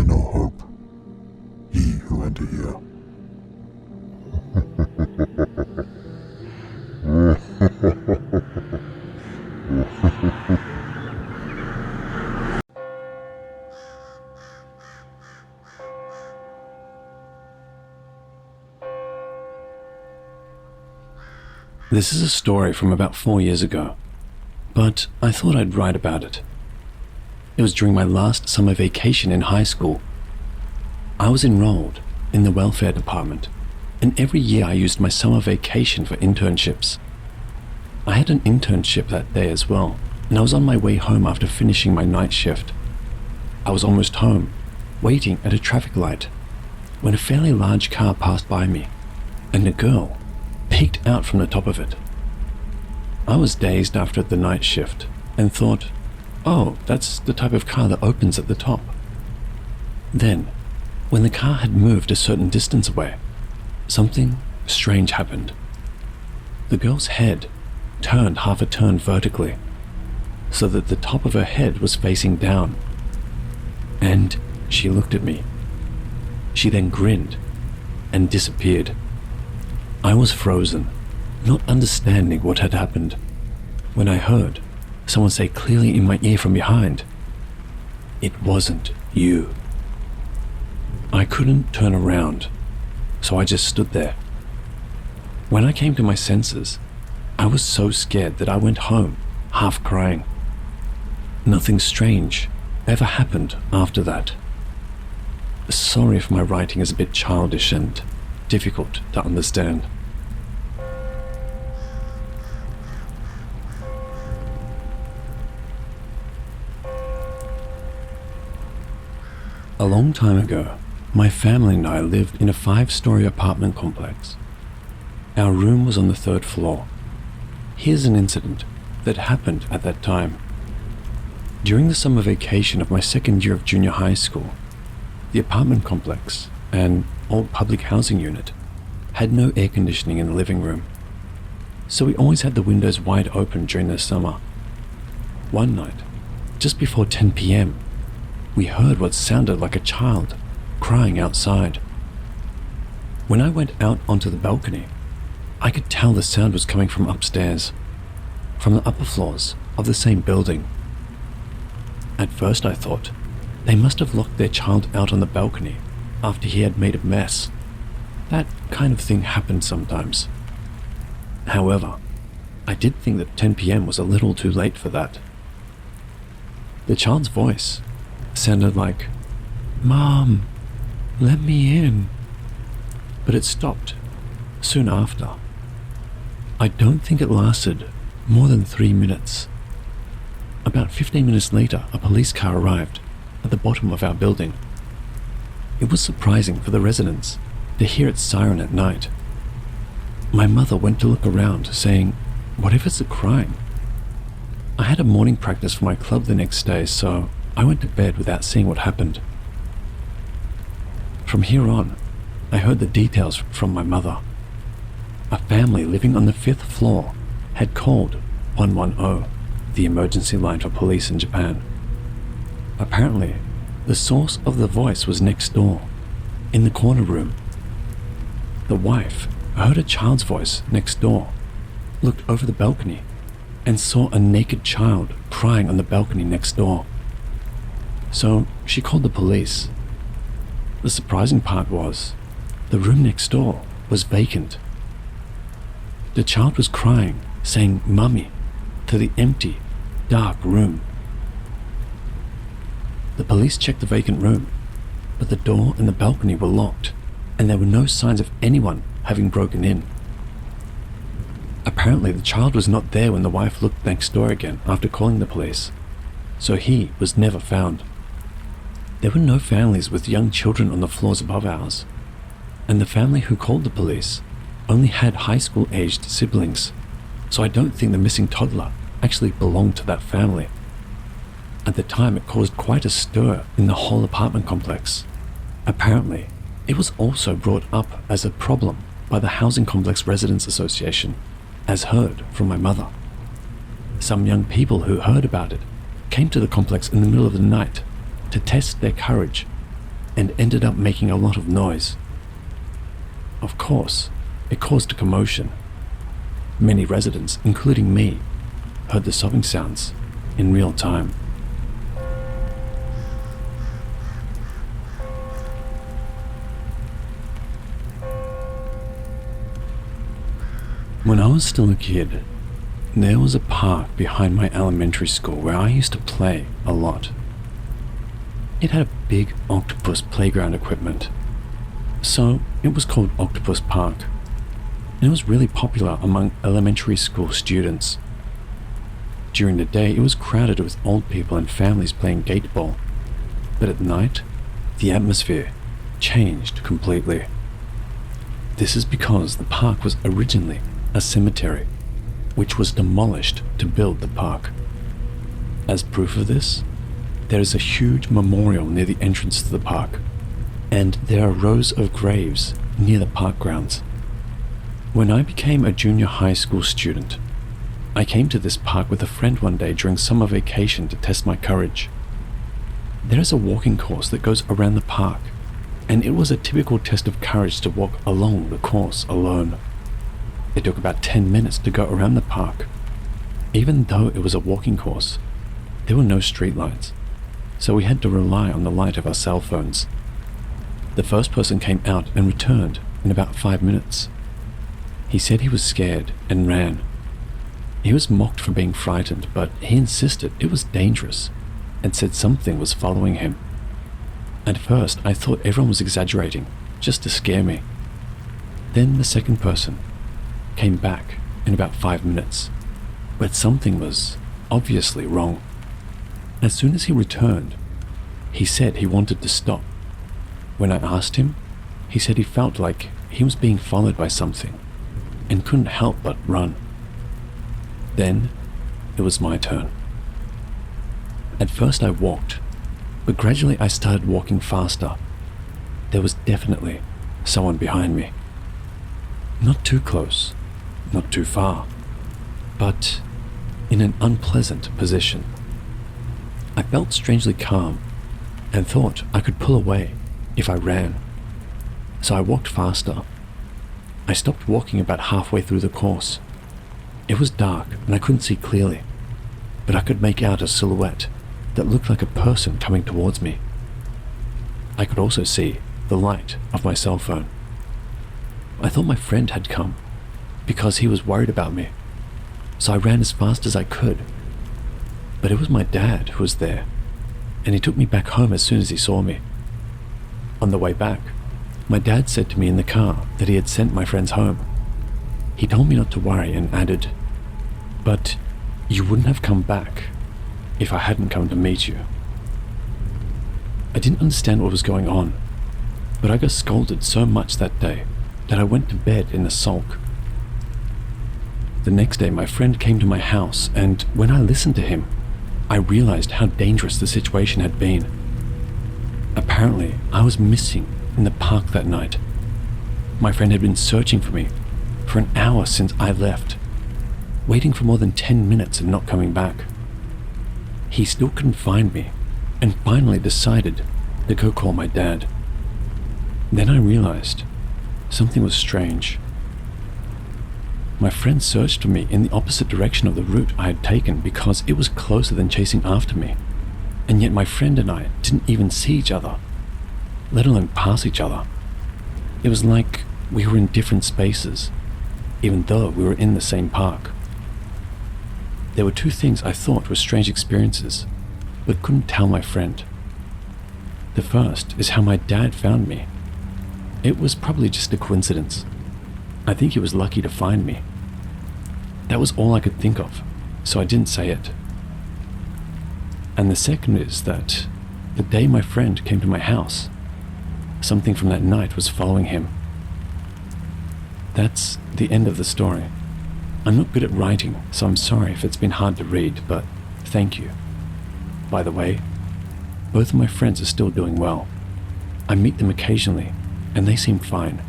find no hope, ye who enter here. This is a story from about 4 years ago, but I thought I'd write about it. It was during my last summer vacation in high school. I was enrolled in the welfare department, and every year I used my summer vacation for internships. I had an internship that day as well, and I was on my way home after finishing my night shift. I was almost home, waiting at a traffic light, when a fairly large car passed by me, and a girl peeked out from the top of it. I was dazed after the night shift and thought, oh, that's the type of car that opens at the top. Then, when the car had moved a certain distance away, something strange happened. The girl's head turned half a turn vertically, so that the top of her head was facing down. And she looked at me. She then grinned and disappeared. I was frozen, not understanding what had happened, when I heard someone say clearly in my ear from behind, "It wasn't you." I couldn't turn around, so I just stood there. When I came to my senses, I was so scared that I went home, half crying. Nothing strange ever happened after that. Sorry if my writing is a bit childish and difficult to understand. A long time ago, my family and I lived in a 5-story apartment complex. Our room was on the 3rd floor. Here's an incident that happened at that time. During the summer vacation of my 2nd year of junior high school, the apartment complex, an old public housing unit, had no air conditioning in the living room, so we always had the windows wide open during the summer. One night, just before 10 p.m., we heard what sounded like a child crying outside. When I went out onto the balcony, I could tell the sound was coming from upstairs, from the upper floors of the same building. At first I thought they must have locked their child out on the balcony after he had made a mess. That kind of thing happened sometimes. However, I did think that 10 p.m. was a little too late for that. The child's voice sounded like, "Mom, let me in." But it stopped soon after. I don't think it lasted more than 3 minutes. About 15 minutes later, a police car arrived at the bottom of our building. It was surprising for the residents to hear its siren at night. My mother went to look around, saying, "What if it's a crime?" I had a morning practice for my club the next day, so I went to bed without seeing what happened. From here on, I heard the details from my mother. A family living on the 5th floor had called 110, the emergency line for police in Japan. Apparently, the source of the voice was next door, in the corner room. The wife heard a child's voice next door, looked over the balcony, and saw a naked child crying on the balcony next door. So she called the police. The surprising part was, the room next door was vacant. The child was crying, saying "Mummy" to the empty, dark room. The police checked the vacant room, but the door and the balcony were locked, and there were no signs of anyone having broken in. Apparently, the child was not there when the wife looked next door again after calling the police, so he was never found. There were no families with young children on the floors above ours, and the family who called the police only had high school-aged siblings, so I don't think the missing toddler actually belonged to that family. At the time, it caused quite a stir in the whole apartment complex. Apparently, it was also brought up as a problem by the Housing Complex Residents Association, as heard from my mother. Some young people who heard about it came to the complex in the middle of the night to test their courage and ended up making a lot of noise. Of course, it caused a commotion. Many residents, including me, heard the sobbing sounds in real time. When I was still a kid, there was a park behind my elementary school where I used to play a lot. It had a big octopus playground equipment, so it was called Octopus Park, and it was really popular among elementary school students. During the day, it was crowded with old people and families playing gate ball, but at night, the atmosphere changed completely. This is because the park was originally a cemetery, which was demolished to build the park. As proof of this, there is a huge memorial near the entrance to the park, and there are rows of graves near the park grounds. When I became a junior high school student, I came to this park with a friend one day during summer vacation to test my courage. There is a walking course that goes around the park, and it was a typical test of courage to walk along the course alone. It took about 10 minutes to go around the park. Even though it was a walking course, there were no streetlights, so we had to rely on the light of our cell phones. The first person came out and returned in about 5 minutes. He said he was scared and ran. He was mocked for being frightened, but he insisted it was dangerous and said something was following him. At first, I thought everyone was exaggerating, just to scare me. Then the second person came back in about 5 minutes, but something was obviously wrong. As soon as he returned, he said he wanted to stop. When I asked him, he said he felt like he was being followed by something and couldn't help but run. Then it was my turn. At first I walked, but gradually I started walking faster. There was definitely someone behind me. Not too close, not too far, but in an unpleasant position. I felt strangely calm and thought I could pull away if I ran, so I walked faster. I stopped walking about halfway through the course. It was dark and I couldn't see clearly, but I could make out a silhouette that looked like a person coming towards me. I could also see the light of my cell phone. I thought my friend had come because he was worried about me, so I ran as fast as I could. But it was my dad who was there, and he took me back home as soon as he saw me. On the way back, my dad said to me in the car that he had sent my friends home. He told me not to worry and added, "But you wouldn't have come back if I hadn't come to meet you." I didn't understand what was going on, but I got scolded so much that day that I went to bed in a sulk. The next day, my friend came to my house, and when I listened to him, I realized how dangerous the situation had been. Apparently, I was missing in the park that night. My friend had been searching for me for an hour since I left, waiting for more than 10 minutes and not coming back. He still couldn't find me, and finally decided to go call my dad. Then I realized something was strange. My friend searched for me in the opposite direction of the route I had taken because it was closer than chasing after me, and yet my friend and I didn't even see each other, let alone pass each other. It was like we were in different spaces, even though we were in the same park. There were two things I thought were strange experiences, but couldn't tell my friend. The first is how my dad found me. It was probably just a coincidence. I think he was lucky to find me. That was all I could think of, so I didn't say it. And the second is that the day my friend came to my house, something from that night was following him. That's the end of the story. I'm not good at writing, so I'm sorry if it's been hard to read, but thank you. By the way, both of my friends are still doing well. I meet them occasionally, and they seem fine.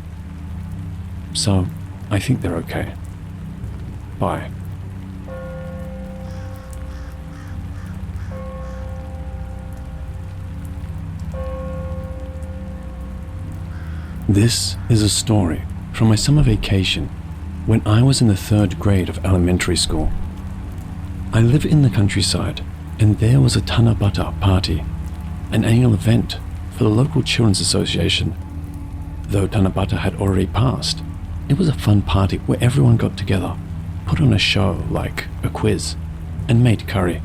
So, I think they're okay. Bye. This is a story from my summer vacation when I was in the 3rd grade of elementary school. I live in the countryside, and there was a Tanabata party, an annual event for the local children's association. Though Tanabata had already passed, it was a fun party where everyone got together, put on a show like a quiz, and made curry.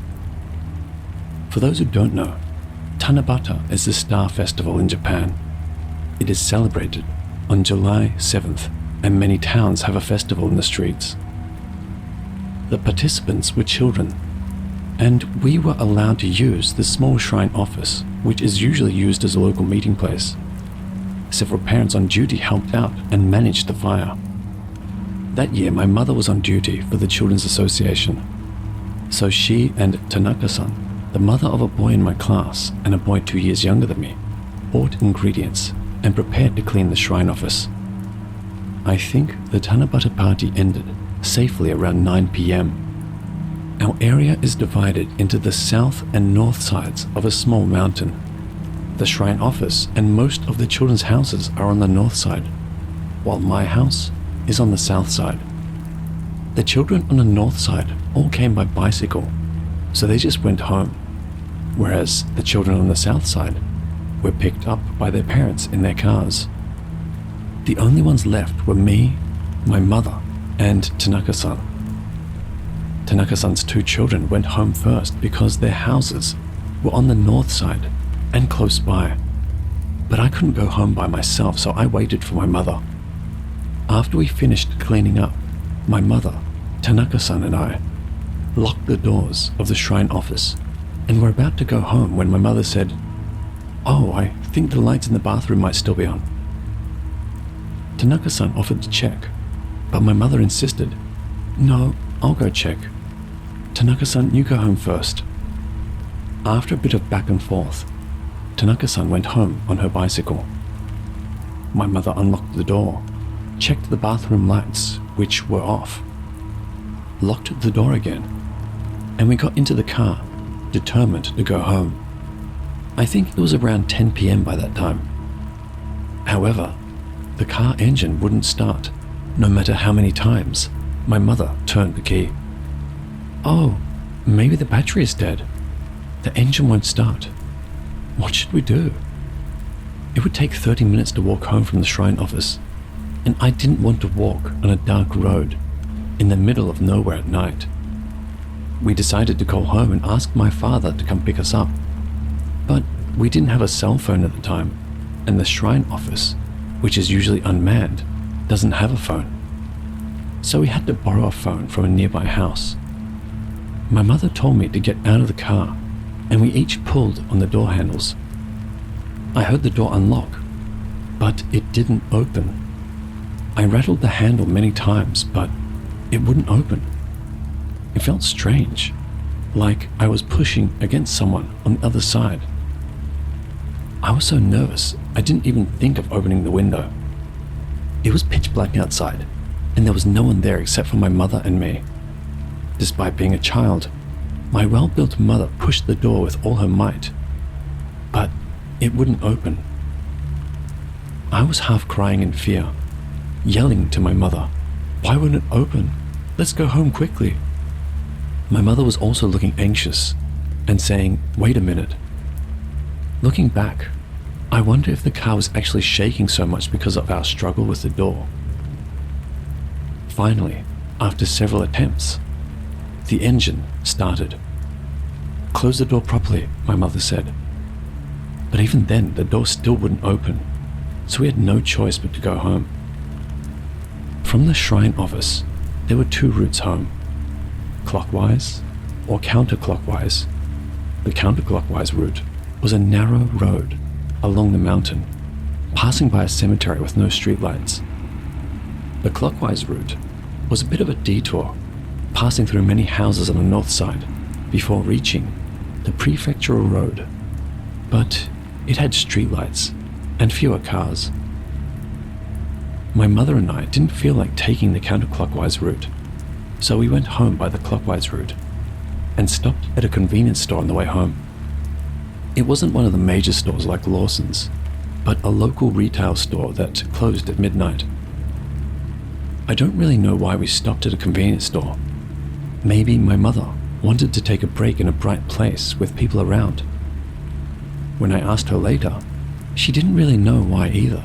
For those who don't know, Tanabata is the Star Festival in Japan. It is celebrated on July 7th, and many towns have a festival in the streets. The participants were children, and we were allowed to use the small shrine office, which is usually used as a local meeting place. Several parents on duty helped out and managed the fire. That year, my mother was on duty for the Children's Association, so she and Tanaka-san, the mother of a boy in my class and a boy 2 years younger than me, bought ingredients and prepared to clean the shrine office. I think the Tanabata party ended safely around 9 p.m. Our area is divided into the south and north sides of a small mountain. The shrine office and most of the children's houses are on the north side, while my house is on the south side. The children on the north side all came by bicycle, so they just went home, whereas the children on the south side were picked up by their parents in their cars. The only ones left were me, my mother, and Tanaka-san. Tanaka-san's 2 children went home first because their houses were on the north side and close by, but I couldn't go home by myself, so I waited for my mother. After we finished cleaning up, my mother, Tanaka-san, and I locked the doors of the shrine office and were about to go home when my mother said, "Oh, I think the lights in the bathroom might still be on." Tanaka-san offered to check, but my mother insisted, "No, I'll go check. Tanaka-san, you go home first." After a bit of back and forth, Tanaka-san went home on her bicycle. My mother unlocked the door, checked the bathroom lights, which were off, locked the door again, and we got into the car, determined to go home. I think it was around 10 p.m. by that time. However, the car engine wouldn't start, no matter how many times my mother turned the key. "Oh, maybe the battery is dead. The engine won't start. What should we do?" It would take 30 minutes to walk home from the shrine office, and I didn't want to walk on a dark road in the middle of nowhere at night. We decided to call home and ask my father to come pick us up, but we didn't have a cell phone at the time, and the shrine office, which is usually unmanned, doesn't have a phone. So we had to borrow a phone from a nearby house. My mother told me to get out of the car, and we each pulled on the door handles. I heard the door unlock, but it didn't open. I rattled the handle many times, but it wouldn't open. It felt strange, like I was pushing against someone on the other side. I was so nervous, I didn't even think of opening the window. It was pitch black outside, and there was no one there except for my mother and me. Despite being a child, my well-built mother pushed the door with all her might, but it wouldn't open. I was half crying in fear, yelling to my mother, "Why wouldn't it open? Let's go home quickly." My mother was also looking anxious and saying, "Wait a minute." Looking back, I wonder if the car was actually shaking so much because of our struggle with the door. Finally, after several attempts, the engine started. "Close the door properly," my mother said. But even then, the door still wouldn't open, so we had no choice but to go home. From the shrine office, there were 2 routes home, clockwise or counterclockwise. The counterclockwise route was a narrow road along the mountain, passing by a cemetery with no streetlights. The clockwise route was a bit of a detour, passing through many houses on the north side before reaching the prefectural road, but it had streetlights and fewer cars. My mother and I didn't feel like taking the counterclockwise route, so we went home by the clockwise route and stopped at a convenience store on the way home. It wasn't one of the major stores like Lawson's, but a local retail store that closed at midnight. I don't really know why we stopped at a convenience store. Maybe my mother wanted to take a break in a bright place with people around. When I asked her later, she didn't really know why either.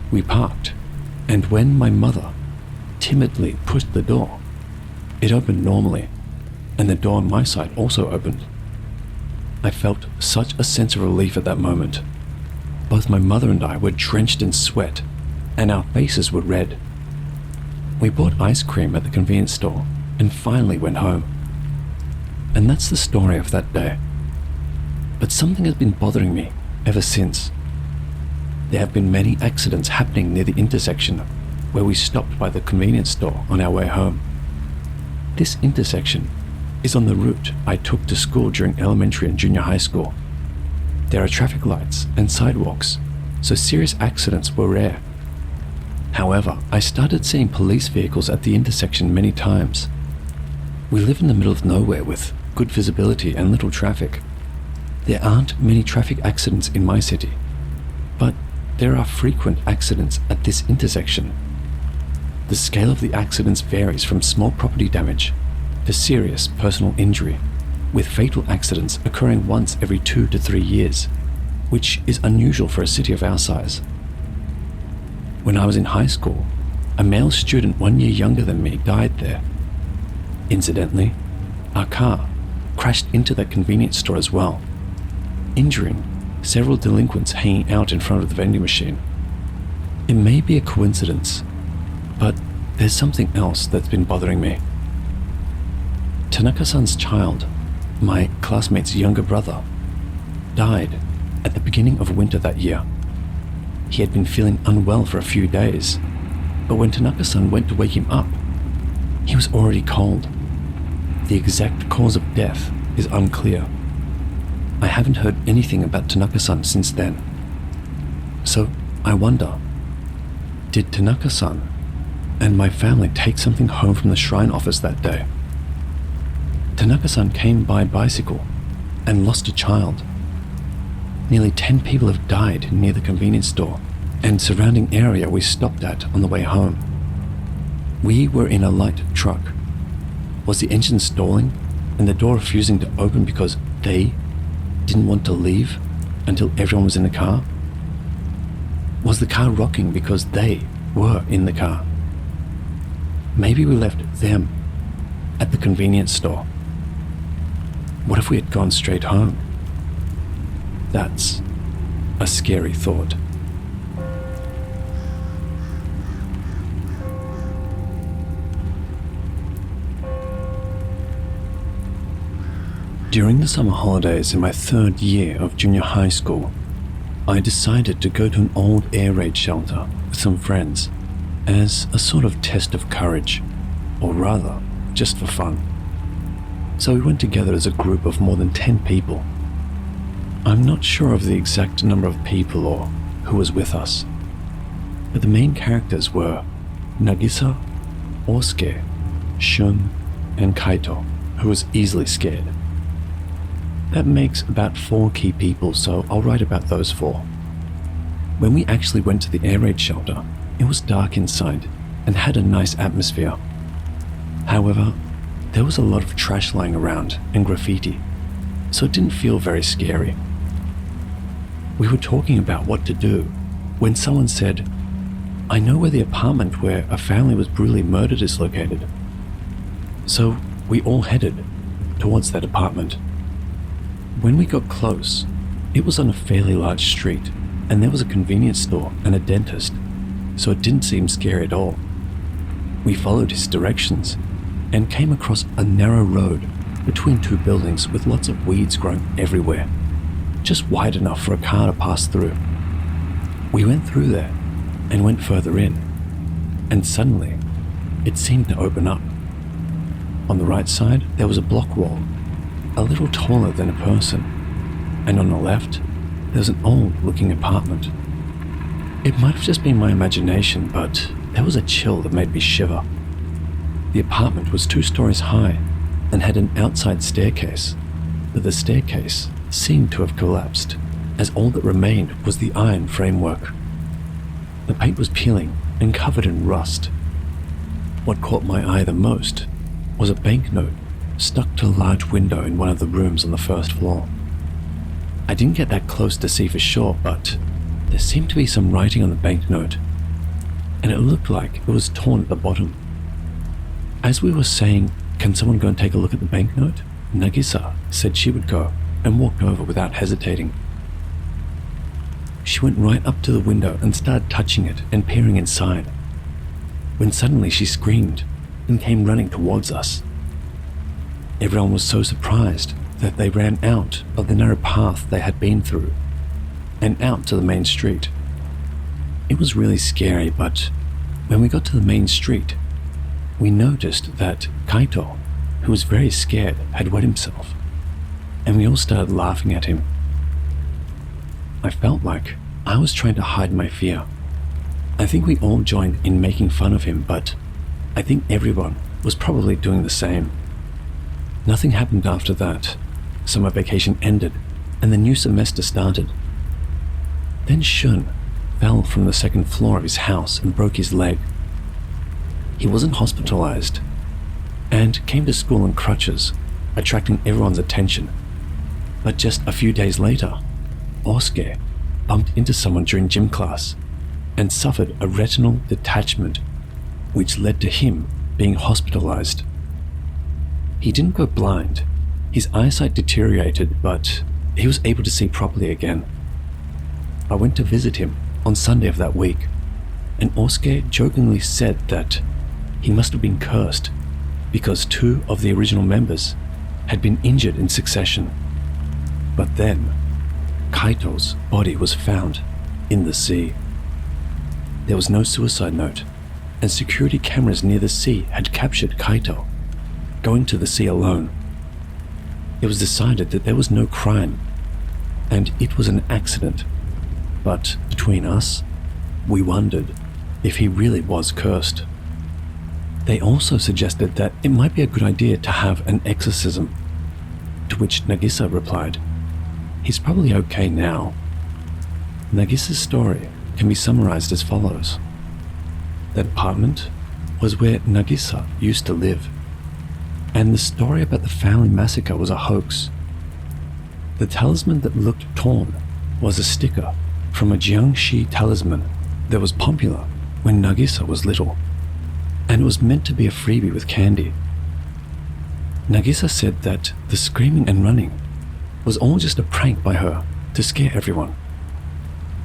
We parked, and when my mother timidly pushed the door, it opened normally, and the door on my side also opened. I felt such a sense of relief at that moment. Both my mother and I were drenched in sweat, and our faces were red. We bought ice cream at the convenience store and finally went home. And that's the story of that day. But something has been bothering me ever since. There have been many accidents happening near the intersection where we stopped by the convenience store on our way home. This intersection is on the route I took to school during elementary and junior high school. There are traffic lights and sidewalks, so serious accidents were rare. However, I started seeing police vehicles at the intersection many times. We live in the middle of nowhere with good visibility and little traffic. There aren't many traffic accidents in my city, but there are frequent accidents at this intersection. The scale of the accidents varies from small property damage to serious personal injury, with fatal accidents occurring once every 2 to 3 years, which is unusual for a city of our size. When I was in high school, a male student 1 year younger than me died there. Incidentally, our car crashed into that convenience store as well, injuring several delinquents hanging out in front of the vending machine. It may be a coincidence, but there's something else that's been bothering me. Tanaka-san's child, my classmate's younger brother, died at the beginning of winter that year. He had been feeling unwell for a few days, but when Tanaka-san went to wake him up, he was already cold. The exact cause of death is unclear. I haven't heard anything about Tanaka-san since then. So I wonder, did Tanaka-san and my family take something home from the shrine office that day? Tanaka-san came by bicycle and lost a child. Nearly 10 people have died near the convenience store and surrounding area we stopped at on the way home. We were in a light truck. Was the engine stalling and the door refusing to open because they didn't want to leave until everyone was in the car? Was the car rocking because they were in the car? Maybe we left them at the convenience store. What if we had gone straight home? That's a scary thought. During the summer holidays in my 3rd year of junior high school, I decided to go to an old air raid shelter with some friends as a sort of test of courage, or rather, just for fun. So we went together as a group of more than 10 people. I'm not sure of the exact number of people or who was with us, but the main characters were Nagisa, Osuke, Shun, and Kaito, who was easily scared. That makes about 4 key people, so I'll write about those 4. When we actually went to the air raid shelter, it was dark inside and had a nice atmosphere. However, there was a lot of trash lying around and graffiti, so it didn't feel very scary. We were talking about what to do when someone said, "I know where the apartment where a family was brutally murdered is located." So we all headed towards that apartment. When we got close, it was on a fairly large street, and there was a convenience store and a dentist, so it didn't seem scary at all. We followed his directions and came across a narrow road between 2 buildings with lots of weeds growing everywhere, just wide enough for a car to pass through. We went through there and went further in, and suddenly it seemed to open up. On the right side, there was a block wall, a little taller than a person, and on the left, there was an old-looking apartment. It might have just been my imagination, but there was a chill that made me shiver. The apartment was 2 stories high and had an outside staircase, but the staircase seemed to have collapsed as all that remained was the iron framework. The paint was peeling and covered in rust. What caught my eye the most was a banknote stuck to a large window in one of the rooms on the first floor. I didn't get that close to see for sure, but there seemed to be some writing on the banknote, and it looked like it was torn at the bottom. As we were saying, "Can someone go and take a look at the banknote?" Nagisa said she would go, and walked over without hesitating. She went right up to the window and started touching it and peering inside, when suddenly she screamed and came running towards us. Everyone was so surprised that they ran out of the narrow path they had been through and out to the main street. It was really scary, but when we got to the main street, we noticed that Kaito, who was very scared, had wet himself, and we all started laughing at him. I felt like I was trying to hide my fear. I think we all joined in making fun of him, but I think everyone was probably doing the same. Nothing happened after that. Summer vacation ended, and the new semester started. Then Shun fell from the second floor of his house and broke his leg. He wasn't hospitalized, and came to school on crutches, attracting everyone's attention. But just a few days later, Osuke bumped into someone during gym class and suffered a retinal detachment, which led to him being hospitalized. He didn't go blind. His eyesight deteriorated, but he was able to see properly again. I went to visit him on Sunday of that week, and Osuke jokingly said that he must have been cursed because 2 of the original members had been injured in succession. But then, Kaito's body was found in the sea. There was no suicide note, and security cameras near the sea had captured Kaito going to the sea alone. It was decided that there was no crime, and it was an accident. But between us, we wondered if he really was cursed. They also suggested that it might be a good idea to have an exorcism, to which Nagisa replied, "He's probably okay now." Nagisa's story can be summarized as follows. That apartment was where Nagisa used to live, and the story about the family massacre was a hoax. The talisman that looked torn was a sticker from a Jiangxi talisman that was popular when Nagisa was little, and it was meant to be a freebie with candy. Nagisa said that the screaming and running was all just a prank by her to scare everyone.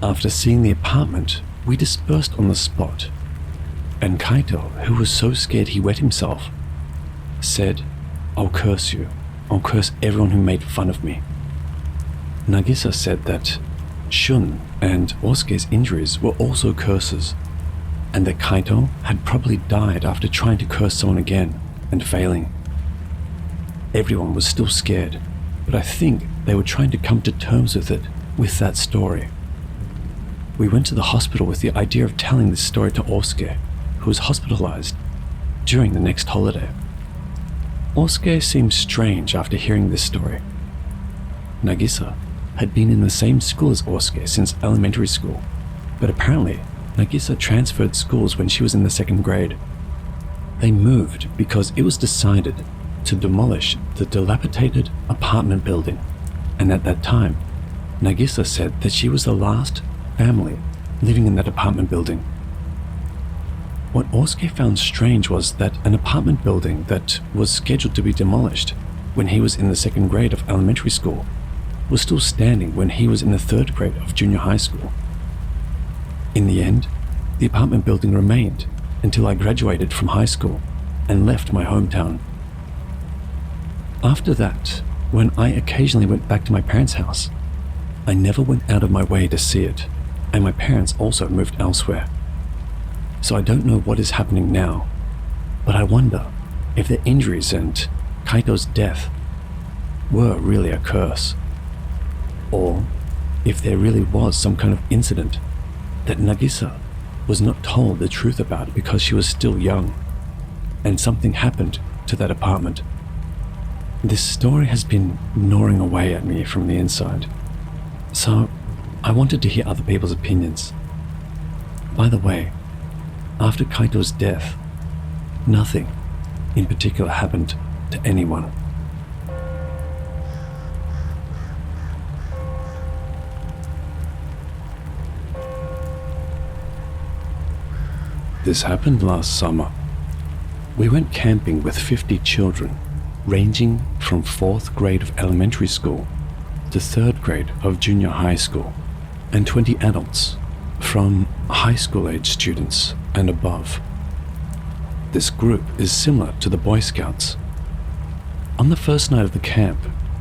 After seeing the apartment, we dispersed on the spot, and Kaito, who was so scared he wet himself, said, "I'll curse you. I'll curse everyone who made fun of me." Nagisa said that Shun and Osuke's injuries were also curses, and that Kaito had probably died after trying to curse someone again and failing. Everyone was still scared, but I think they were trying to come to terms with it with that story. We went to the hospital with the idea of telling this story to Osuke, who was hospitalized during the next holiday. Osuke seemed strange after hearing this story. Nagisa had been in the same school as Osuke since elementary school, but apparently Nagisa transferred schools when she was in the 2nd grade. They moved because it was decided to demolish the dilapidated apartment building, and at that time, Nagisa said that she was the last family living in that apartment building. What Osuke found strange was that an apartment building that was scheduled to be demolished when he was in the 2nd grade of elementary school was still standing when he was in the 3rd grade of junior high school. In the end, the apartment building remained until I graduated from high school and left my hometown. After that, when I occasionally went back to my parents' house, I never went out of my way to see it, and my parents also moved elsewhere. So I don't know what is happening now, but I wonder if the injuries and Kaito's death were really a curse, or if there really was some kind of incident that Nagisa was not told the truth about because she was still young, and something happened to that apartment. This story has been gnawing away at me from the inside, so I wanted to hear other people's opinions. By the way, after Kaito's death, nothing in particular happened to anyone. This happened last summer. We went camping with 50 children, ranging from 4th grade of elementary school to 3rd grade of junior high school, and 20 adults from high school age students and above. This group is similar to the Boy Scouts. On the first night of the camp,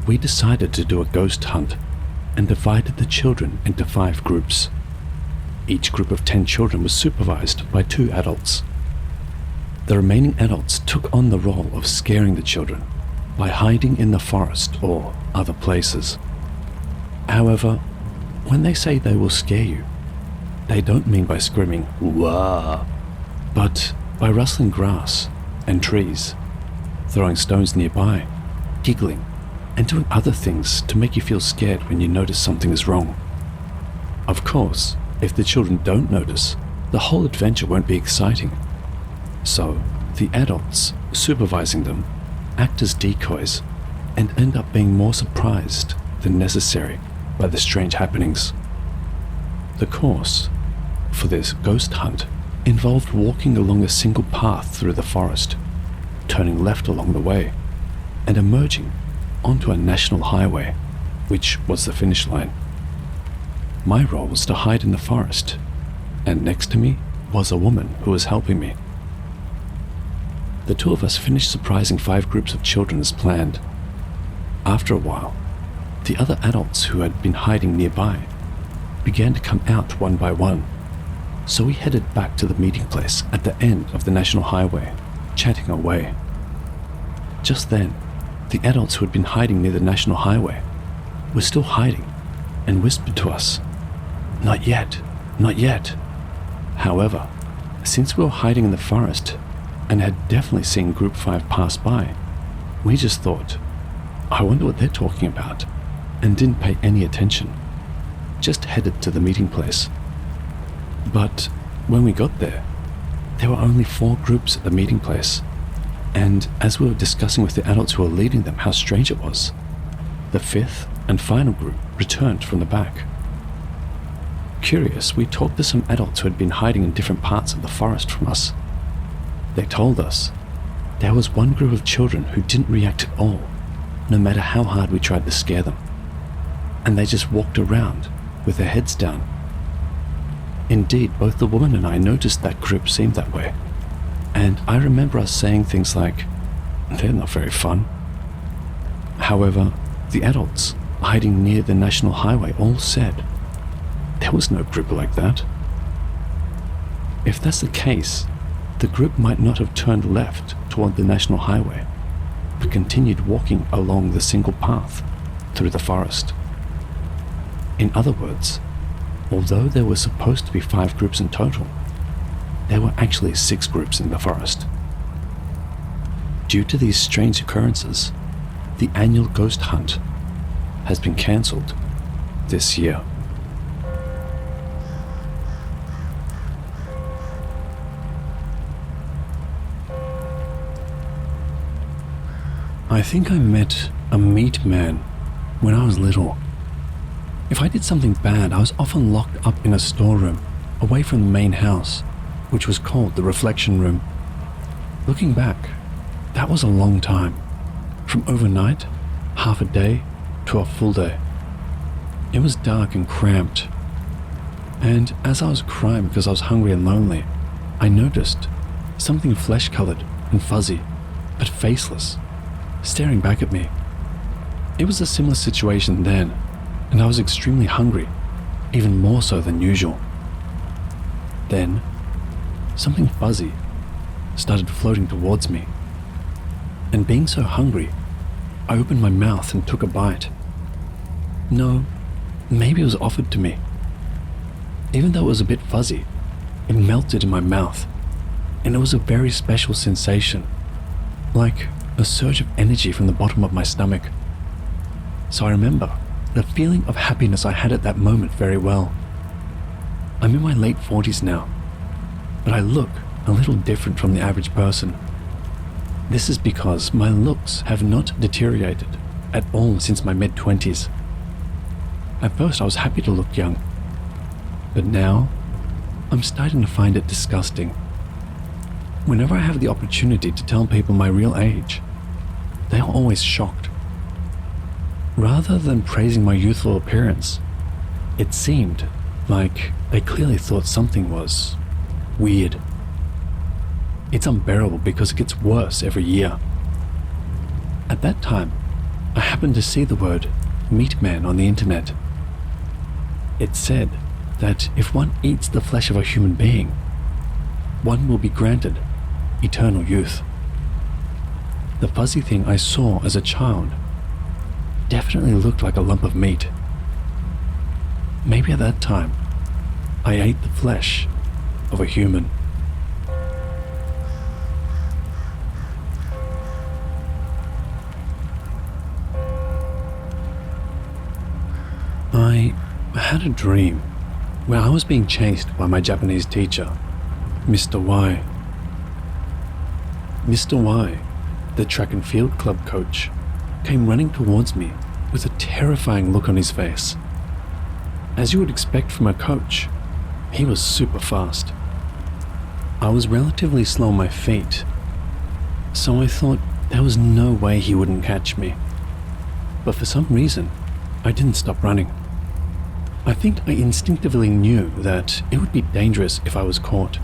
we decided to do a ghost hunt and divided the children into 5 groups. Each group of 10 children was supervised by 2 adults. The remaining adults took on the role of scaring the children by hiding in the forest or other places. However, when they say they will scare you, they don't mean by screaming "Wah!", but by rustling grass and trees, throwing stones nearby, giggling, and doing other things to make you feel scared when you notice something is wrong. Of course, if the children don't notice, the whole adventure won't be exciting. So, the adults supervising them act as decoys and end up being more surprised than necessary by the strange happenings. The course for this ghost hunt involved walking along a single path through the forest, turning left along the way, and emerging onto a national highway, which was the finish line. My role was to hide in the forest, and next to me was a woman who was helping me. The 2 of us finished surprising 5 groups of children as planned. After a while, the other adults who had been hiding nearby began to come out one by one, so we headed back to the meeting place at the end of the national highway, chatting away. Just then, the adults who had been hiding near the national highway were still hiding and whispered to us, "Not yet, not yet." However, since we were hiding in the forest and had definitely seen Group 5 pass by, we just thought, I wonder what they're talking about, and didn't pay any attention, just headed to the meeting place. But when we got there were only 4 groups at the meeting place, and as we were discussing with the adults who were leading them how strange it was, the 5th and final group returned from the back. Curious, we talked to some adults who had been hiding in different parts of the forest from us. They told us there was one group of children who didn't react at all, no matter how hard we tried to scare them, and they just walked around with their heads down. Indeed, both the woman and I noticed that group seemed that way, and I remember us saying things like, "They're not very fun." However, the adults hiding near the national highway all said there was no group like that. If that's the case, the group might not have turned left toward the national highway, but continued walking along the single path through the forest. In other words, although there were supposed to be 5 groups in total, there were actually 6 groups in the forest. Due to these strange occurrences, the annual ghost hunt has been cancelled this year. I think I met a meat man when I was little. If I did something bad, I was often locked up in a storeroom away from the main house, which was called the reflection room. Looking back, that was a long time, from overnight, half a day, to a full day. It was dark and cramped, and as I was crying because I was hungry and lonely, I noticed something flesh-colored and fuzzy, but faceless, staring back at me. It was a similar situation then, and I was extremely hungry, even more so than usual. Then, something fuzzy started floating towards me, and being so hungry, I opened my mouth and took a bite. No, maybe it was offered to me. Even though it was a bit fuzzy, it melted in my mouth, and it was a very special sensation, like a surge of energy from the bottom of my stomach. So I remember the feeling of happiness I had at that moment very well. I'm in my late 40s now, but I look a little different from the average person. This is because my looks have not deteriorated at all since my mid-20s. At first I was happy to look young, but now I'm starting to find it disgusting. Whenever I have the opportunity to tell people my real age, they are always shocked. Rather than praising my youthful appearance, it seemed like they clearly thought something was weird. It's unbearable because it gets worse every year. At that time, I happened to see the word meat man on the internet. It said that if one eats the flesh of a human being, one will be granted eternal youth. The fuzzy thing I saw as a child definitely looked like a lump of meat. Maybe at that time, I ate the flesh of a human. I had a dream where I was being chased by my Japanese teacher, Mr. Y. Mr. Y, the track and field club coach, came running towards me with a terrifying look on his face. As you would expect from a coach, he was super fast. I was relatively slow on my feet, so I thought there was no way he wouldn't catch me. But for some reason, I didn't stop running. I think I instinctively knew that it would be dangerous if I was caught.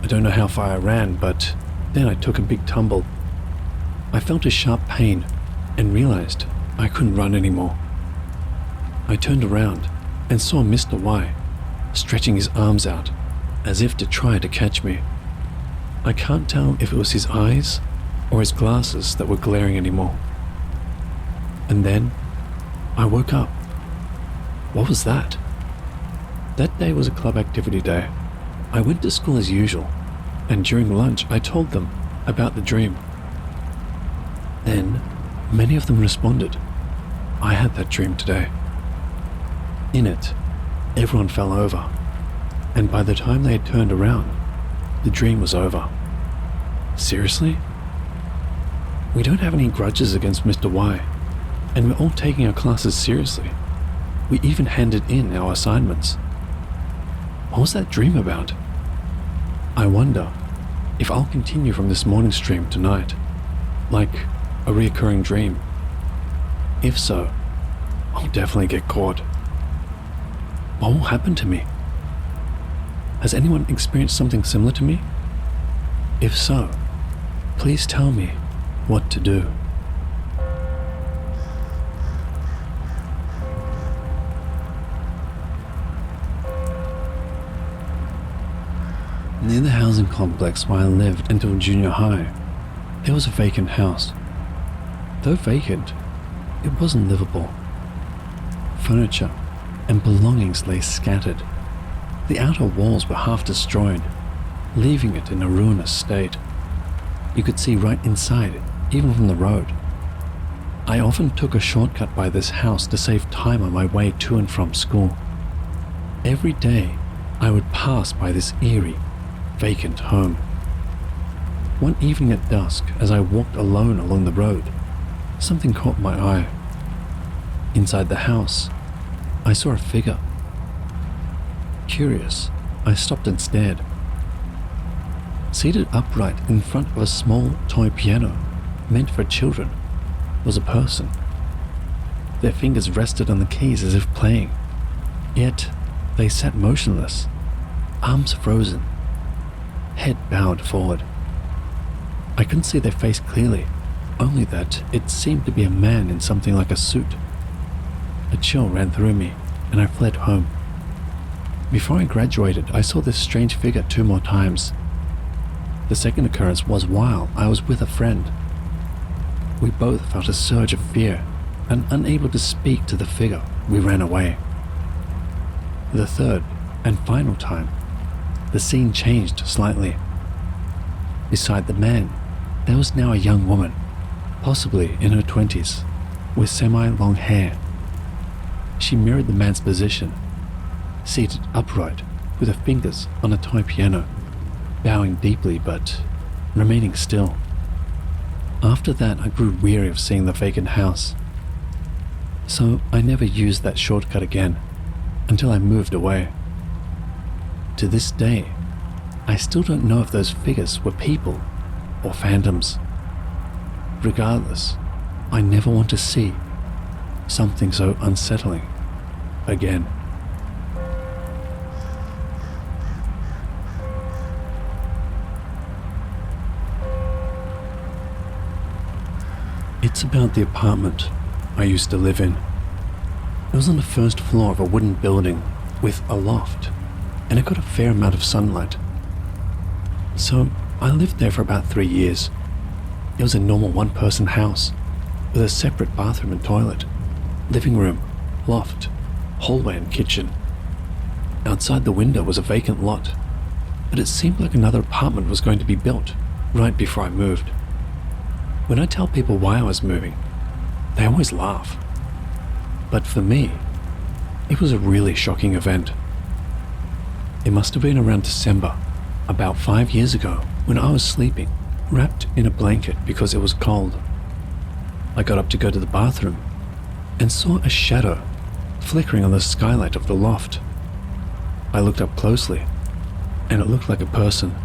I don't know how far I ran, but then I took a big tumble. I felt a sharp pain and realized I couldn't run anymore. I turned around and saw Mr. Y stretching his arms out as if to try to catch me. I can't tell if it was his eyes or his glasses that were glaring anymore. And then I woke up. What was that? That day was a club activity day. I went to school as usual, and during lunch I told them about the dream. Then many of them responded, I had that dream today. In it, everyone fell over, and by the time they had turned around, the dream was over. Seriously? We don't have any grudges against Mr. Y, and we're all taking our classes seriously. We even handed in our assignments. What was that dream about? I wonder if I'll continue from this morning stream tonight, like a reoccurring dream. If so, I'll definitely get caught. What will happen to me? Has anyone experienced something similar to me? If so, please tell me what to do. Near the housing complex where I lived until junior high, there was a vacant house. Though vacant, it wasn't livable. Furniture and belongings lay scattered. The outer walls were half destroyed, leaving it in a ruinous state. You could see right inside it, even from the road. I often took a shortcut by this house to save time on my way to and from school. Every day, I would pass by this eerie, vacant home. One evening at dusk, as I walked alone along the road, something caught my eye. Inside the house, I saw a figure. Curious, I stopped and stared. Seated upright in front of a small toy piano meant for children was a person. Their fingers rested on the keys as if playing, yet they sat motionless, arms frozen, head bowed forward. I couldn't see their face clearly, only that it seemed to be a man in something like a suit. A chill ran through me, and I fled home. Before I graduated, I saw this strange figure 2 more times. The second occurrence was while I was with a friend. We both felt a surge of fear, and unable to speak to the figure, we ran away. The third and final time, the scene changed slightly. Beside the man, there was now a young woman, possibly in her 20s, with semi-long hair. she mirrored the man's position, seated upright with her fingers on a toy piano, bowing deeply but remaining still. After that, I grew weary of seeing the vacant house, so I never used that shortcut again until I moved away. To this day, I still don't know if those figures were people or phantoms. Regardless, I never want to see something so unsettling again. It's about the apartment I used to live in. It was on the first floor of a wooden building with a loft, and it got a fair amount of sunlight. So I lived there for about 3 years. It was a normal one-person house with a separate bathroom and toilet, living room, loft, hallway and kitchen. Outside the window was a vacant lot, but it seemed like another apartment was going to be built right before I moved. When I tell people why I was moving, they always laugh. But for me, it was a really shocking event. It must have been around December, about 5 years ago, when I was sleeping, wrapped in a blanket because it was cold. I got up to go to the bathroom and saw a shadow flickering on the skylight of the loft. I looked up closely, and it looked like a person.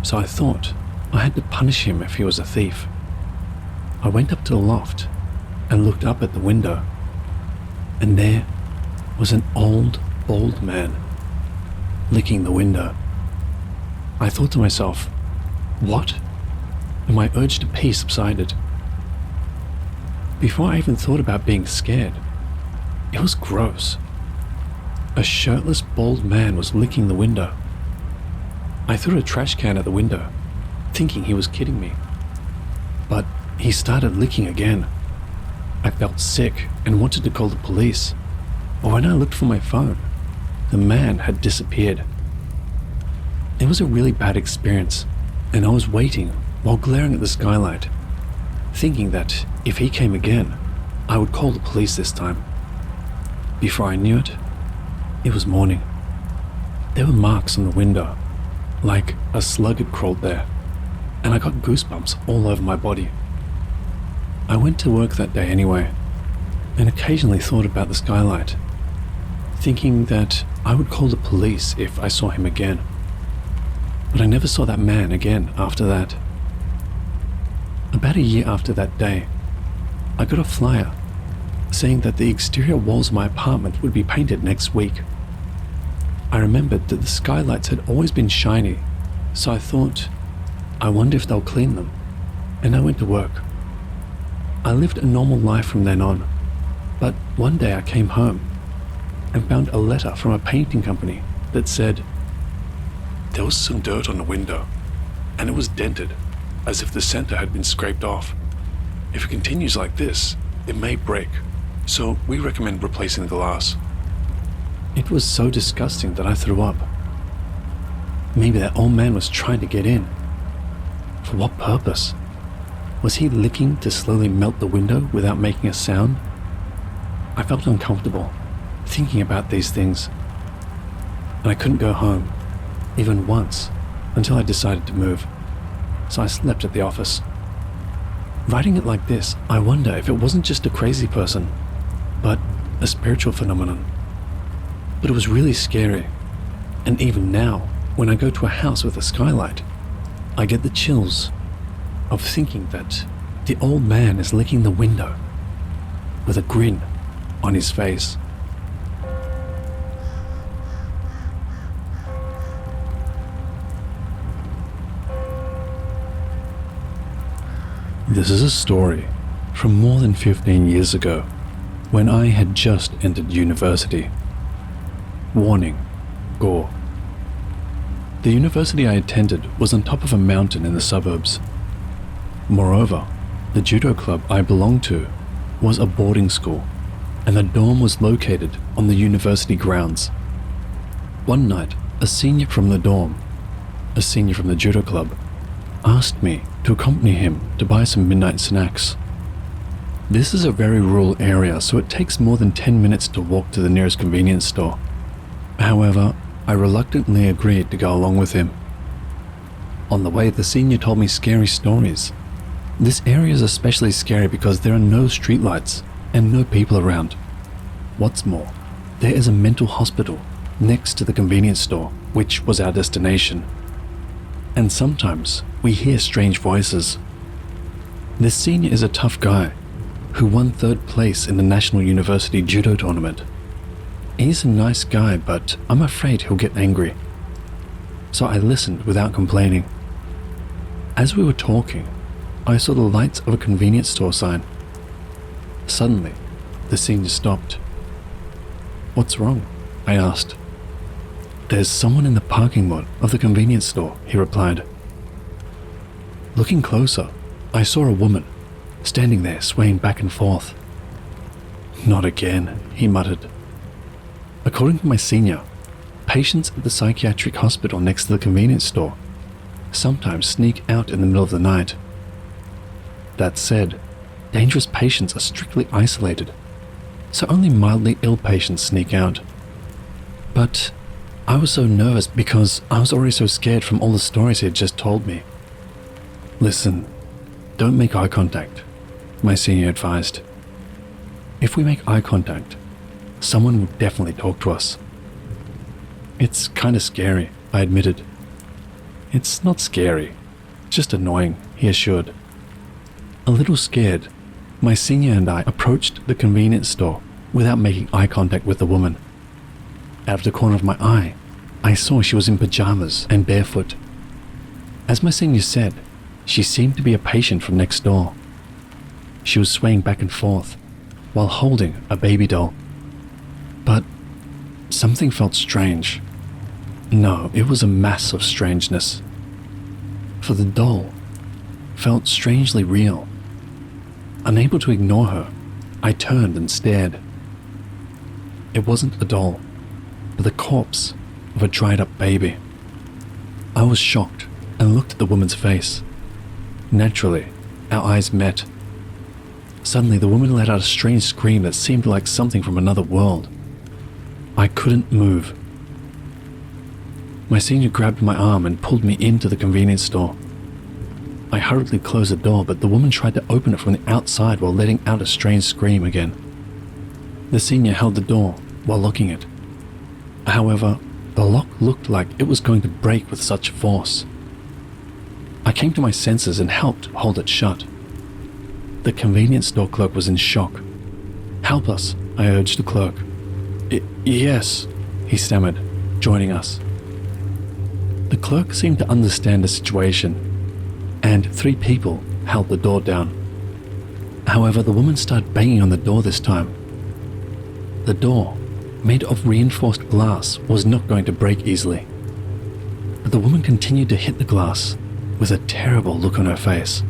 So I thought I had to punish him if he was a thief. I went up to the loft and looked up at the window, and there was an old, bald man licking the window. I thought to myself, what? And my urge to pee subsided. Before I even thought about being scared, it was gross. A shirtless, bald man was licking the window. I threw a trash can at the window, thinking he was kidding me. But he started licking again. I felt sick and wanted to call the police, but when I looked for my phone, the man had disappeared. It was a really bad experience, and I was waiting while glaring at the skylight, thinking that if he came again, I would call the police this time. Before I knew it, it was morning. There were marks on the window, like a slug had crawled there, and I got goosebumps all over my body. I went to work that day anyway, and occasionally thought about the skylight, thinking that I would call the police if I saw him again. But I never saw that man again after that. About a year after that day, I got a flyer saying that the exterior walls of my apartment would be painted next week. I remembered that the skylights had always been shiny, so I thought, I wonder if they'll clean them, and I went to work. I lived a normal life from then on, but one day I came home and found a letter from a painting company that said, there was some dirt on the window, and it was dented, as if the center had been scraped off. If it continues like this, it may break, so we recommend replacing the glass. It was so disgusting that I threw up. Maybe that old man was trying to get in. For what purpose? Was he licking to slowly melt the window without making a sound? I felt uncomfortable thinking about these things, and I couldn't go home, even once, until I decided to move. So I slept at the office. Writing it like this, I wonder if it wasn't just a crazy person, but a spiritual phenomenon. But it was really scary, and even now, when I go to a house with a skylight, I get the chills of thinking that the old man is licking the window with a grin on his face. This is a story from more than 15 years ago, when I had just entered university. Warning: gore. The university I attended was on top of a mountain in the suburbs. Moreover, the judo club I belonged to was a boarding school, and the dorm was located on the university grounds. One night, a senior from the dorm, a senior from the judo club, asked me to accompany him to buy some midnight snacks. This is a very rural area, so it takes more than 10 minutes to walk to the nearest convenience store. However, I reluctantly agreed to go along with him. On the way, the senior told me scary stories. This area is especially scary because there are no streetlights and no people around. What's more, there is a mental hospital next to the convenience store, which was our destination. And sometimes we hear strange voices. This senior is a tough guy who won 3rd place in the National University Judo tournament. He's a nice guy, but I'm afraid he'll get angry. So I listened without complaining. As we were talking, I saw the lights of a convenience store sign. Suddenly, the senior stopped. "What's wrong?" I asked. "There's someone in the parking lot of the convenience store," he replied. Looking closer, I saw a woman standing there swaying back and forth. "Not again," he muttered. According to my senior, patients at the psychiatric hospital next to the convenience store sometimes sneak out in the middle of the night. That said, dangerous patients are strictly isolated, so only mildly ill patients sneak out. But I was so nervous because I was already so scared from all the stories he had just told me. "Listen, don't make eye contact," my senior advised. "If we make eye contact, someone will definitely talk to us." "It's kind of scary," I admitted. "It's not scary, just annoying," he assured. A little scared, my senior and I approached the convenience store without making eye contact with the woman. Out of the corner of my eye, I saw she was in pajamas and barefoot. As my senior said, she seemed to be a patient from next door. She was swaying back and forth while holding a baby doll. But something felt strange. No, it was a mass of strangeness. For the doll felt strangely real. Unable to ignore her, I turned and stared. It wasn't a doll, but the corpse of a dried-up baby. I was shocked and looked at the woman's face. Naturally, our eyes met. Suddenly, the woman let out a strange scream that seemed like something from another world. I couldn't move. My senior grabbed my arm and pulled me into the convenience store. I hurriedly closed the door, but the woman tried to open it from the outside while letting out a strange scream again. The senior held the door while locking it. However, the lock looked like it was going to break with such force. I came to my senses and helped hold it shut. The convenience store clerk was in shock. "Help us," I urged the clerk. Yes, he stammered, joining us. The clerk seemed to understand the situation, and 3 people held the door down. However, the woman started banging on the door this time. The door, made of reinforced glass, was not going to break easily. But the woman continued to hit the glass with a terrible look on her face.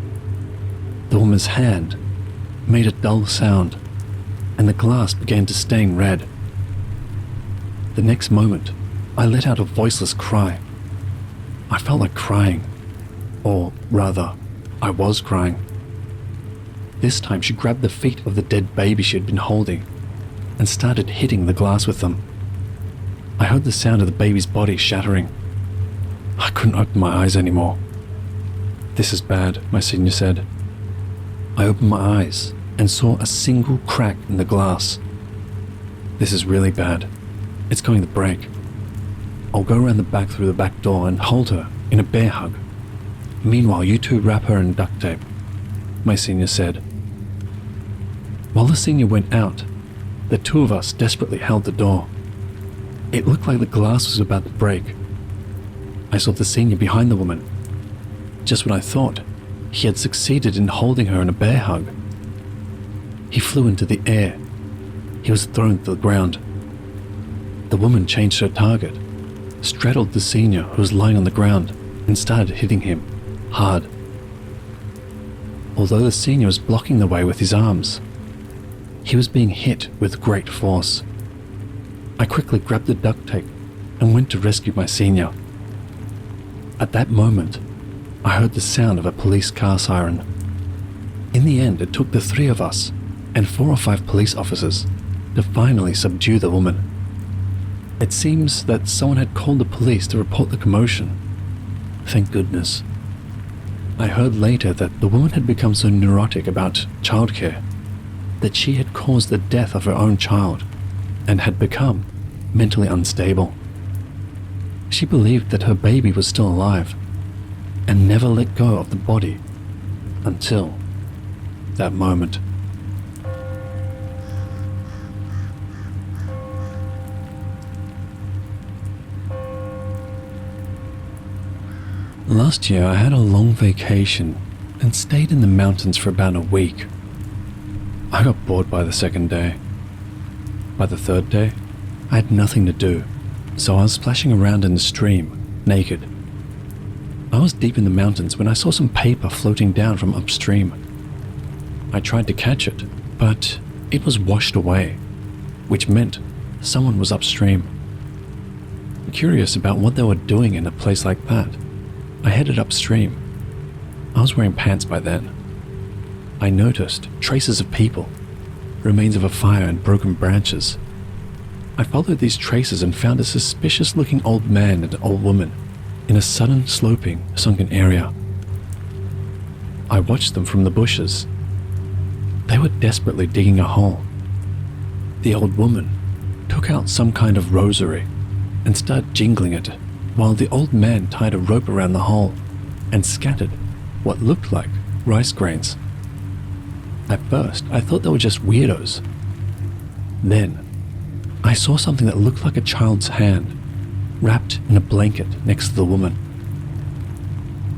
The woman's hand made a dull sound, and the glass began to stain red. The next moment, I let out a voiceless cry. I felt like crying, or rather, I was crying. This time she grabbed the feet of the dead baby she had been holding and started hitting the glass with them. I heard the sound of the baby's body shattering. I couldn't open my eyes anymore. "This is bad," my senior said. I opened my eyes and saw a single crack in the glass. "This is really bad. It's going to break. I'll go around the back through the back door and hold her in a bear hug. Meanwhile, you 2 wrap her in duct tape," my senior said. While the senior went out, the 2 of us desperately held the door. It looked like the glass was about to break. I saw the senior behind the woman. Just when I thought he had succeeded in holding her in a bear hug, he flew into the air. He was thrown to the ground. The woman changed her target, straddled the senior who was lying on the ground, and started hitting him hard. Although the senior was blocking the way with his arms, he was being hit with great force. I quickly grabbed the duct tape and went to rescue my senior. At that moment, I heard the sound of a police car siren. In the end, it took the 3 of us and 4 or 5 police officers to finally subdue the woman. It seems that someone had called the police to report the commotion. Thank goodness. I heard later that the woman had become so neurotic about childcare that she had caused the death of her own child and had become mentally unstable. She believed that her baby was still alive and never let go of the body until that moment. Last year I had a long vacation and stayed in the mountains for about a week. I got bored by the second day. By the third day, I had nothing to do, so I was splashing around in the stream, naked. I was deep in the mountains when I saw some paper floating down from upstream. I tried to catch it, but it was washed away, which meant someone was upstream. Curious about what they were doing in a place like that, I headed upstream. I was wearing pants by then. I noticed traces of people, remains of a fire and broken branches. I followed these traces and found a suspicious-looking old man and old woman in a sudden sloping, sunken area. I watched them from the bushes. They were desperately digging a hole. The old woman took out some kind of rosary and started jingling it, while the old man tied a rope around the hole and scattered what looked like rice grains. At first, I thought they were just weirdos. Then, I saw something that looked like a child's hand, wrapped in a blanket next to the woman.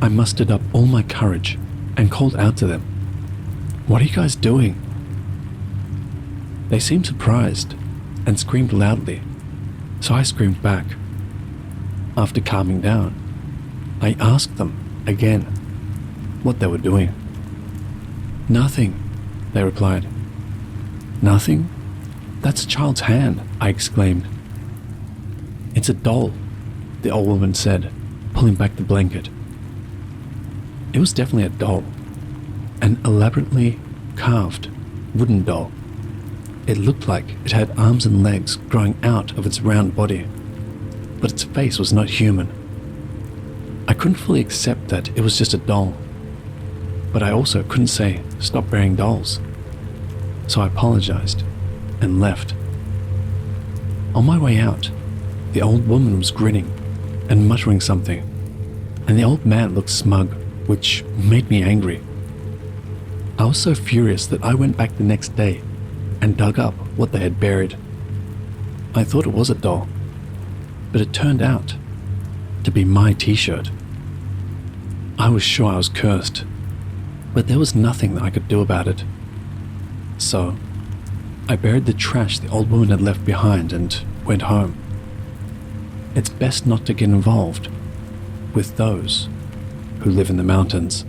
I mustered up all my courage and called out to them, "What are you guys doing?" They seemed surprised and screamed loudly, so I screamed back. After calming down, I asked them again what they were doing. "Nothing," they replied. "Nothing? That's a child's hand," I exclaimed. "It's a doll," the old woman said, pulling back the blanket. It was definitely a doll, an elaborately carved wooden doll. It looked like it had arms and legs growing out of its round body, but its face was not human. I couldn't fully accept that it was just a doll, but I also couldn't say stop burying dolls, so I apologized and left. On my way out, the old woman was grinning and muttering something, and the old man looked smug, which made me angry. I was so furious that I went back the next day and dug up what they had buried. I thought it was a doll, but it turned out to be my t-shirt. I was sure I was cursed, but there was nothing that I could do about it. So, I buried the trash the old woman had left behind and went home. It's best not to get involved with those who live in the mountains.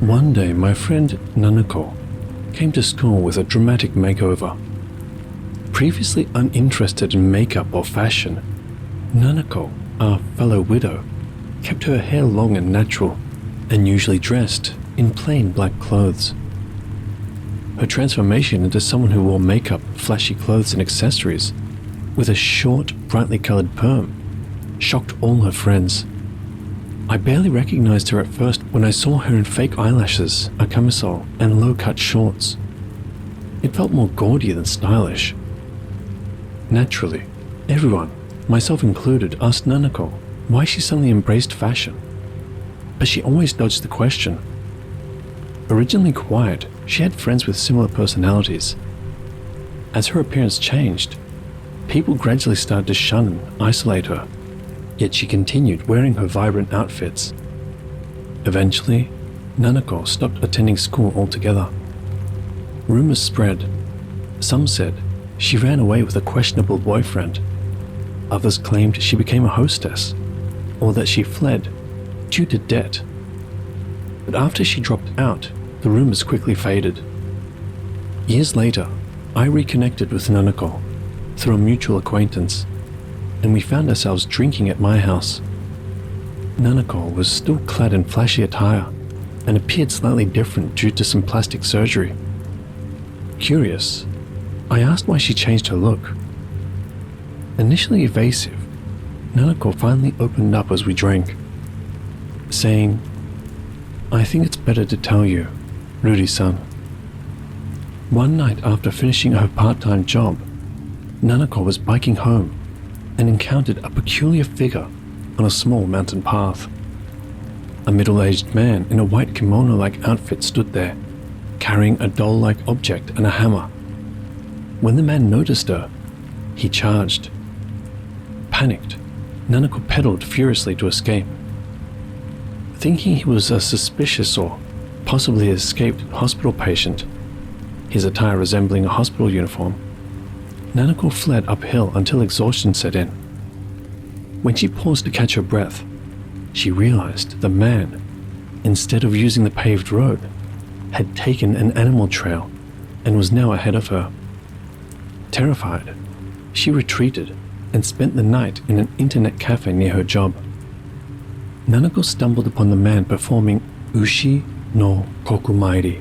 One day, my friend Nanako came to school with a dramatic makeover. Previously uninterested in makeup or fashion, Nanako, our fellow widow, kept her hair long and natural, and usually dressed in plain black clothes. Her transformation into someone who wore makeup, flashy clothes and accessories, with a short, brightly colored perm, shocked all her friends. I barely recognized her at first when I saw her in fake eyelashes, a camisole, and low-cut shorts. It felt more gaudy than stylish. Naturally, everyone, myself included, asked Nanako why she suddenly embraced fashion, but she always dodged the question. Originally quiet, she had friends with similar personalities. As her appearance changed, people gradually started to shun and isolate her. Yet she continued wearing her vibrant outfits. Eventually, Nanako stopped attending school altogether. Rumors spread. Some said she ran away with a questionable boyfriend. Others claimed she became a hostess, or that she fled due to debt. But after she dropped out, the rumors quickly faded. Years later, I reconnected with Nanako through a mutual acquaintance, and we found ourselves drinking at my house. Nanako was still clad in flashy attire and appeared slightly different due to some plastic surgery. Curious, I asked why she changed her look. Initially evasive, Nanako finally opened up as we drank, saying, "I think it's better to tell you, Ruri-san. One night after finishing her part-time job, Nanako was biking home and encountered a peculiar figure on a small mountain path. A middle-aged man in a white kimono-like outfit stood there, carrying a doll-like object and a hammer. When the man noticed her, he charged. Panicked, Nanako pedaled furiously to escape. Thinking he was a suspicious or possibly escaped hospital patient, his attire resembling a hospital uniform, Nanako fled uphill until exhaustion set in. When she paused to catch her breath, she realized the man, instead of using the paved road, had taken an animal trail and was now ahead of her. Terrified, she retreated and spent the night in an internet cafe near her job. Nanako stumbled upon the man performing Ushi no kokumairi,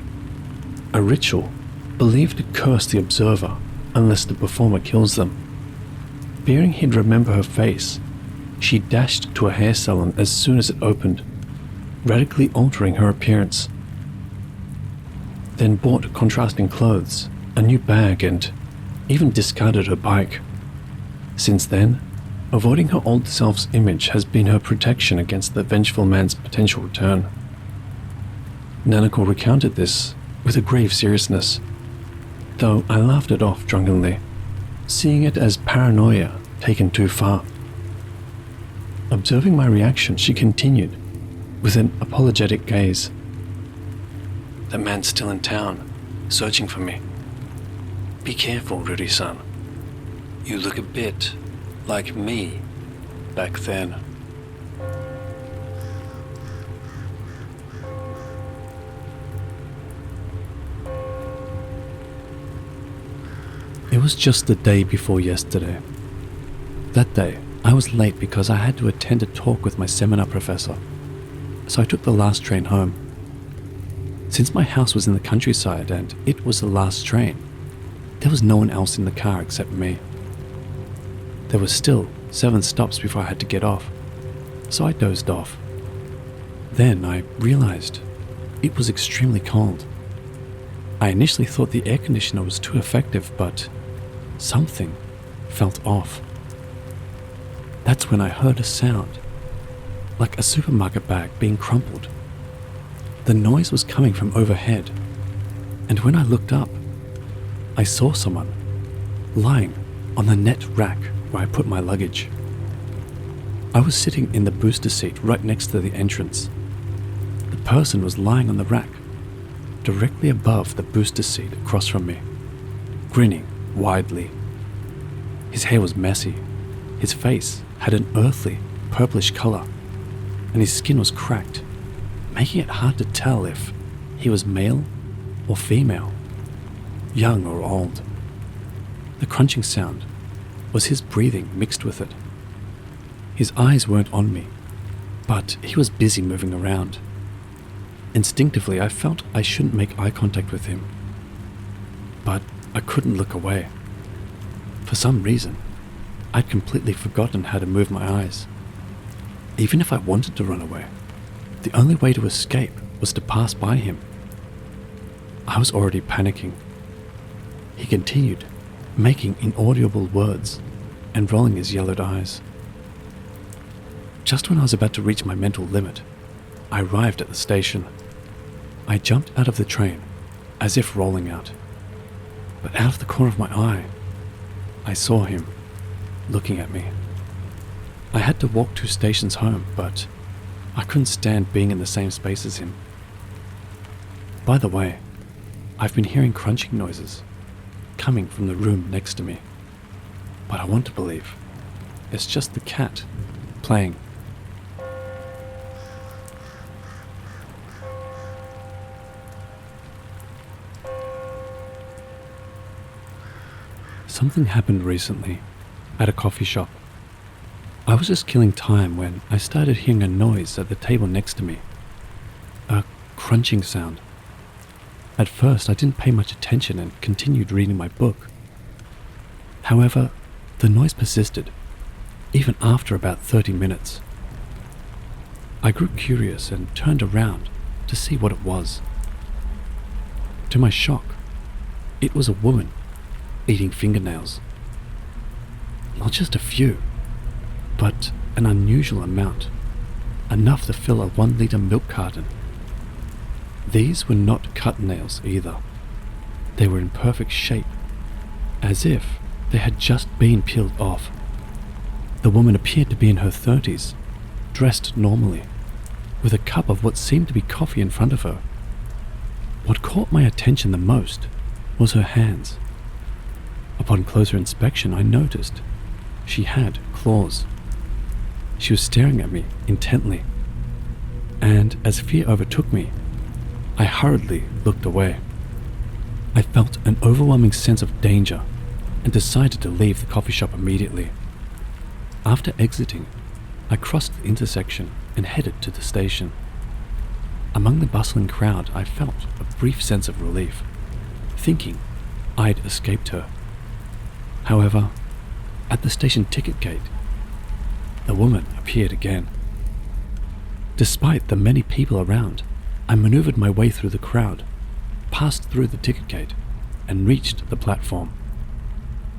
a ritual believed to curse the observer unless the performer kills them. Fearing he'd remember her face, she dashed to a hair salon as soon as it opened, radically altering her appearance. Then bought contrasting clothes, a new bag, and even discarded her bike. Since then, avoiding her old self's image has been her protection against the vengeful man's potential return. Nanako recounted this with a grave seriousness, though I laughed it off drunkenly, seeing it as paranoia taken too far. Observing my reaction, she continued with an apologetic gaze. "The man's still in town, searching for me. Be careful, Ruri-san. You look a bit like me back then." It was just the day before yesterday. That day, I was late because I had to attend a talk with my seminar professor, so I took the last train home. Since my house was in the countryside and it was the last train, there was no one else in the car except me. There were still 7 stops before I had to get off, so I dozed off. Then I realized it was extremely cold. I initially thought the air conditioner was too effective, but something felt off. That's when I heard a sound, like a supermarket bag being crumpled. The noise was coming from overhead, and when I looked up, I saw someone lying on the net rack where I put my luggage. I was sitting in the booster seat right next to the entrance. The person was lying on the rack, directly above the booster seat across from me, grinning widely. His hair was messy, his face had an earthly, purplish color, and his skin was cracked, making it hard to tell if he was male or female, young or old. The crunching sound was his breathing mixed with it. His eyes weren't on me, but he was busy moving around. Instinctively, I felt I shouldn't make eye contact with him, but I couldn't look away. For some reason, I'd completely forgotten how to move my eyes. Even if I wanted to run away, the only way to escape was to pass by him. I was already panicking. He continued, making inaudible words and rolling his yellowed eyes. Just when I was about to reach my mental limit, I arrived at the station. I jumped out of the train, as if rolling out. But out of the corner of my eye, I saw him, looking at me. I had to walk 2 stations home, but I couldn't stand being in the same space as him. By the way, I've been hearing crunching noises coming from the room next to me, but I want to believe it's just the cat playing. Something happened recently at a coffee shop. I was just killing time when I started hearing a noise at the table next to me. A crunching sound. At first, I didn't pay much attention and continued reading my book. However, the noise persisted, even after about 30 minutes. I grew curious and turned around to see what it was. To my shock, it was a woman eating fingernails. Not just a few, but an unusual amount, enough to fill a 1-liter milk carton. These were not cut nails either. They were in perfect shape, as if they had just been peeled off. The woman appeared to be in her 30s, dressed normally, with a cup of what seemed to be coffee in front of her. What caught my attention the most was her hands. Upon closer inspection, I noticed she had claws. She was staring at me intently, and as fear overtook me, I hurriedly looked away. I felt an overwhelming sense of danger and decided to leave the coffee shop immediately. After exiting, I crossed the intersection and headed to the station. Among the bustling crowd, I felt a brief sense of relief, thinking I'd escaped her. However, at the station ticket gate, the woman appeared again. Despite the many people around, I maneuvered my way through the crowd, passed through the ticket gate, and reached the platform.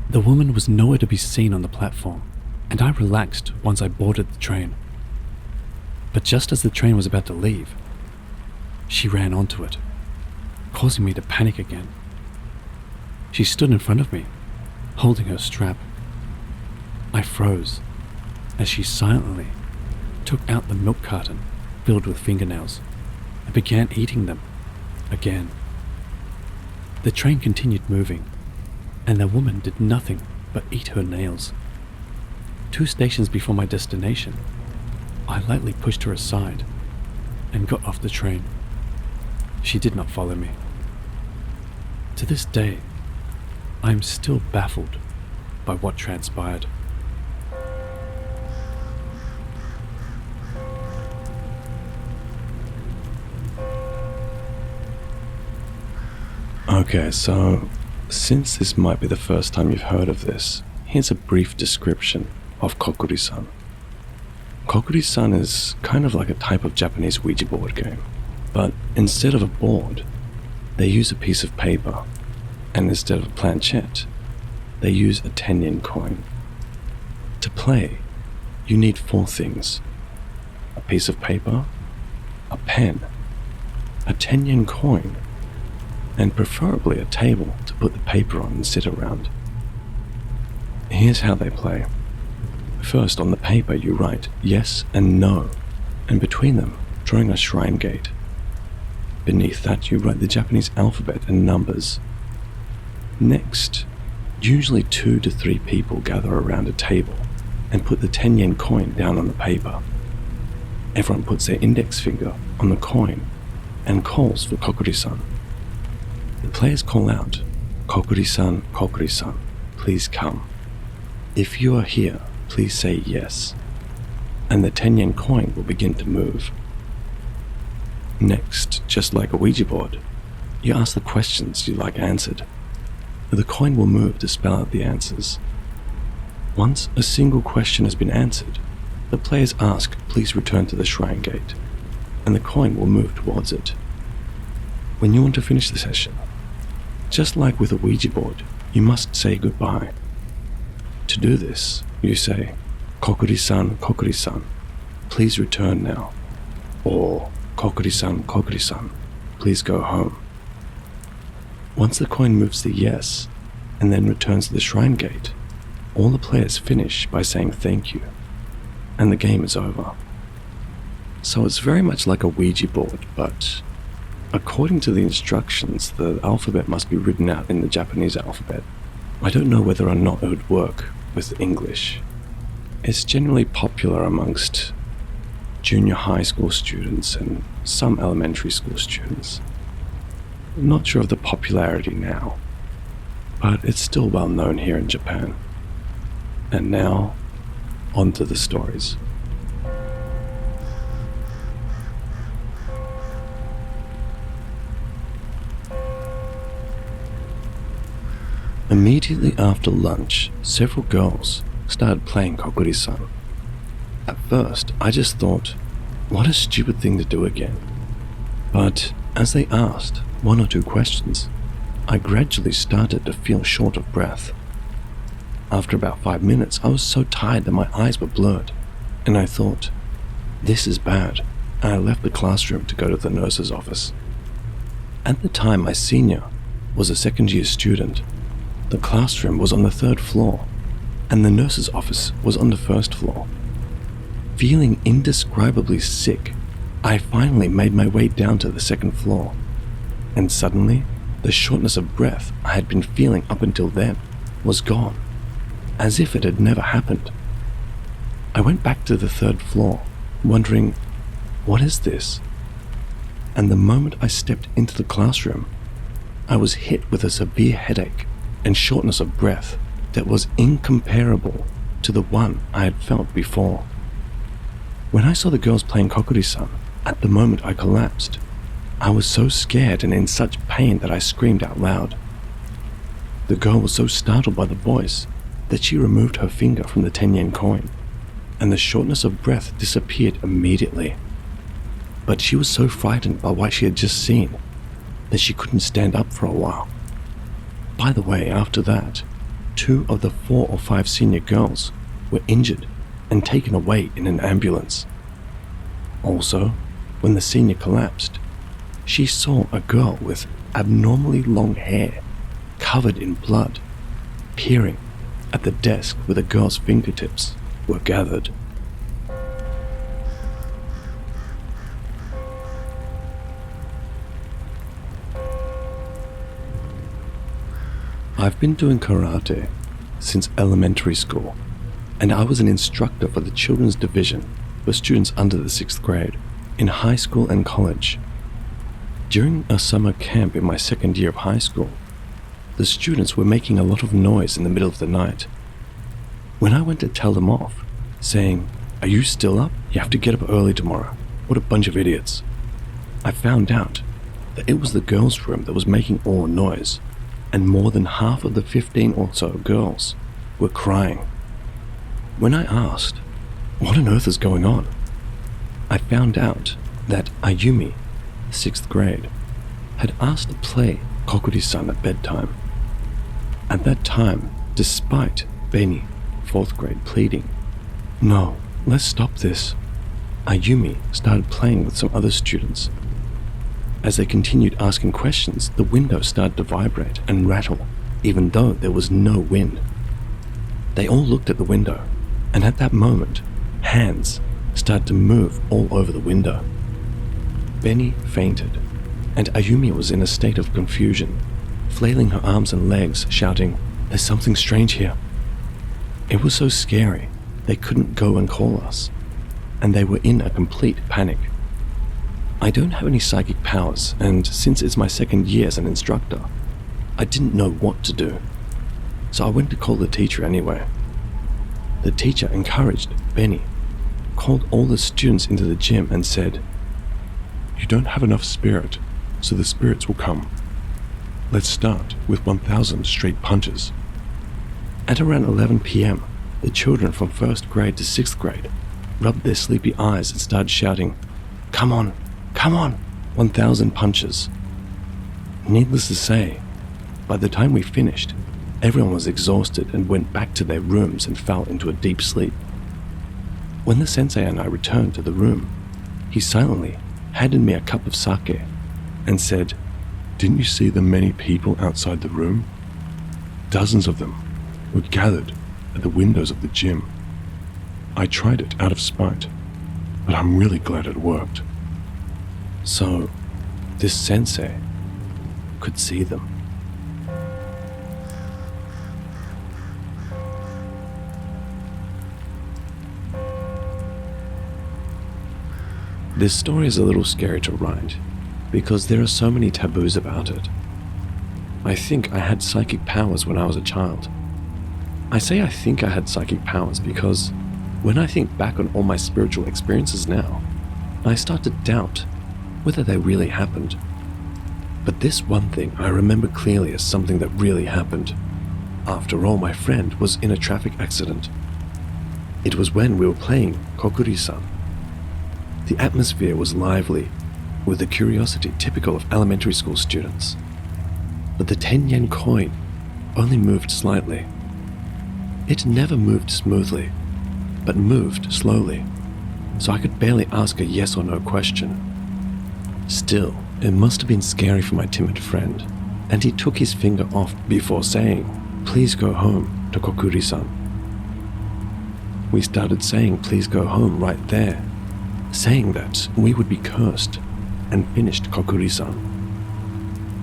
The woman was nowhere to be seen on the platform, and I relaxed once I boarded the train. But just as the train was about to leave, she ran onto it, causing me to panic again. She stood in front of me, holding her strap. I froze as she silently took out the milk carton filled with fingernails and began eating them again. The train continued moving, and the woman did nothing but eat her nails. 2 stations before my destination, I lightly pushed her aside and got off the train. She did not follow me. To this day, I am still baffled by what transpired. Okay, so since this might be the first time you've heard of this, here's a brief description of kokkuri-san. Kokkuri-san is kind of like a type of Japanese Ouija board game, but instead of a board, they use a piece of paper, and instead of a planchette, they use a 10-yen coin. To play, you need 4 things: a piece of paper, a pen, a 10-yen coin, and preferably a table to put the paper on and sit around. Here's how they play. First, on the paper you write yes and no, and between them, drawing a shrine gate. Beneath that you write the Japanese alphabet and numbers. Next, usually 2 to 3 people gather around a table and put the 10-yen coin down on the paper. Everyone puts their index finger on the coin and calls for kokkuri-san. The players call out, "Kokkuri-san, Kokkuri-san, please come. If you are here, please say yes," and the 10-yen coin will begin to move. Next, just like a Ouija board, you ask the questions you like answered. The coin will move to spell out the answers. Once a single question has been answered, the players ask, "Please return to the shrine gate," and the coin will move towards it. When you want to finish the session, just like with a Ouija board, you must say goodbye. To do this, you say, "Kokkuri-san, Kokkuri-san, please return now," or "Kokkuri-san, Kokkuri-san, please go home." Once the coin moves to yes, and then returns to the shrine gate, all the players finish by saying thank you, and the game is over. So it's very much like a Ouija board, but according to the instructions, the alphabet must be written out in the Japanese alphabet. I don't know whether or not it would work with English. It's generally popular amongst junior high school students and some elementary school students. I'm not sure of the popularity now, but it's still well known here in Japan. And now, onto the stories. Immediately after lunch, several girls started playing kokkuri-san. At first, I just thought, what a stupid thing to do again. But as they asked one or two questions, I gradually started to feel short of breath. After about 5 minutes, I was so tired that my eyes were blurred, and I thought, this is bad, and I left the classroom to go to the nurse's office. At the time, my senior was a second-year student. The classroom was on the 3rd floor, and the nurse's office was on the 1st floor. Feeling indescribably sick, I finally made my way down to the 2nd floor, and suddenly, the shortness of breath I had been feeling up until then was gone, as if it had never happened. I went back to the 3rd floor, wondering, what is this? And the moment I stepped into the classroom, I was hit with a severe headache and shortness of breath that was incomparable to the one I had felt before. When I saw the girls playing kokkuri-san, at the moment I collapsed, I was so scared and in such pain that I screamed out loud. The girl was so startled by the voice that she removed her finger from the 10-yen coin, and the shortness of breath disappeared immediately. But she was so frightened by what she had just seen that she couldn't stand up for a while. By the way, after that, 2 of the 4 or 5 senior girls were injured and taken away in an ambulance. Also, when the senior collapsed, she saw a girl with abnormally long hair covered in blood peering at the desk where the girl's fingertips were gathered. I've been doing karate since elementary school, and I was an instructor for the children's division for students under the 6th grade in high school and college. During a summer camp in my 2nd year of high school, the students were making a lot of noise in the middle of the night. When I went to tell them off, saying, "Are you still up? You have to get up early tomorrow. What a bunch of idiots," I found out that it was the girls' room that was making all the noise, and more than half of the 15 or so girls were crying. When I asked, what on earth is going on, I found out that Ayumi, 6th grade, had asked to play kokkuri-san at bedtime. At that time, despite Benny, 4th grade, pleading, "No, let's stop this," Ayumi started playing with some other students. As they continued asking questions, the window started to vibrate and rattle, even though there was no wind. They all looked at the window, and at that moment, hands started to move all over the window. Benny fainted, and Ayumi was in a state of confusion, flailing her arms and legs, shouting, "There's something strange here." It was so scary, they couldn't go and call us, and they were in a complete panic. I don't have any psychic powers, and since it's my 2nd year as an instructor, I didn't know what to do. So I went to call the teacher anyway. The teacher encouraged Benny, called all the students into the gym and said, "You don't have enough spirit, so the spirits will come. Let's start with 1,000 straight punches." At around 11 p.m., the children from 1st grade to 6th grade rubbed their sleepy eyes and started shouting, "Come on, come on, 1,000 punches." Needless to say, by the time we finished, everyone was exhausted and went back to their rooms and fell into a deep sleep. When the sensei and I returned to the room, he silently handed me a cup of sake and said, "Didn't you see the many people outside the room? Dozens of them were gathered at the windows of the gym. I tried it out of spite, but I'm really glad it worked." So, this sensei could see them. This story is a little scary to write, because there are so many taboos about it. I think I had psychic powers when I was a child. I say I think I had psychic powers because When I think back on all my spiritual experiences now, I start to doubt whether they really happened. But this one thing I remember clearly as something that really happened. After all, my friend was in a traffic accident. It was when we were playing kokkuri-san. The atmosphere was lively, with the curiosity typical of elementary school students. But the 10-yen coin only moved slightly. It never moved smoothly, but moved slowly, so I could barely ask a yes or no question. Still, it must have been scary for my timid friend, and he took his finger off before saying, "Please go home," to kokkuri-san. We started saying "please go home" right there, saying that we would be cursed, and finished kokkuri-san.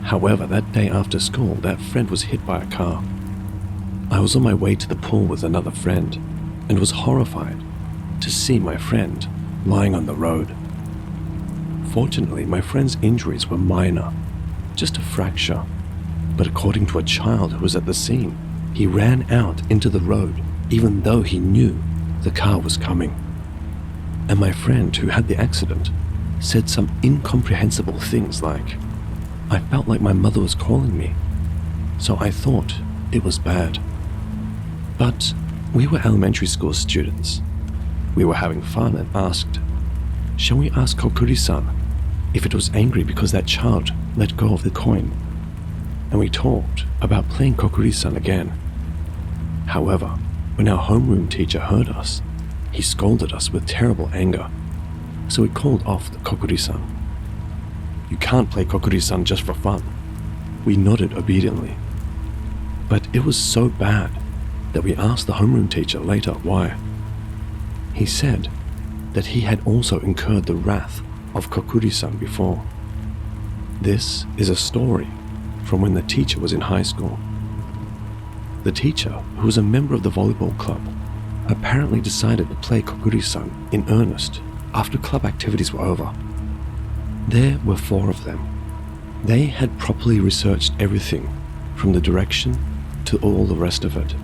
However, that day after school, that friend was hit by a car. I was on my way to the pool with another friend, and was horrified to see my friend lying on the road. Fortunately, my friend's injuries were minor, just a fracture, but according to a child who was at the scene, he ran out into the road even though he knew the car was coming. And my friend who had the accident said some incomprehensible things like, "I felt like my mother was calling me, so I thought it was bad." But we were elementary school students. We were having fun and asked, "Shall we ask kokkuri-san if it was angry because that child let go of the coin?" And we talked about playing kokkuri-san again. However, when our homeroom teacher heard us, he scolded us with terrible anger, so we called off the kokkuri-san. "You can't play kokkuri-san just for fun." We nodded obediently. But it was so bad that we asked the homeroom teacher later why. He said that he had also incurred the wrath of kokkuri-san before. This is a story from when the teacher was in high school. The teacher, who was a member of the volleyball club, apparently decided to play kokkuri-san in earnest after club activities were over. There were 4 of them. They had properly researched everything from the direction to all the rest of it.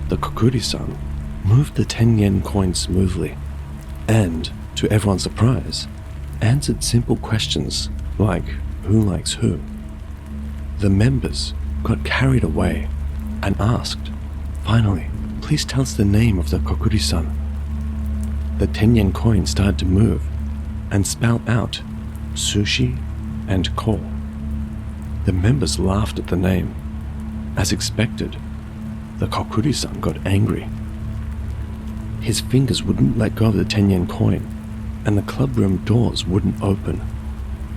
The kokkuri-san moved the 10-yen coin smoothly and, to everyone's surprise, answered simple questions like who likes who. The members got carried away and asked, "Finally, please tell us the name of the kokkuri-san." The 10-yen coin started to move and spell out sushi and ko. The members laughed at the name. As expected, the kokkuri-san got angry. His fingers wouldn't let go of the 10-yen coin, and the club room doors wouldn't open,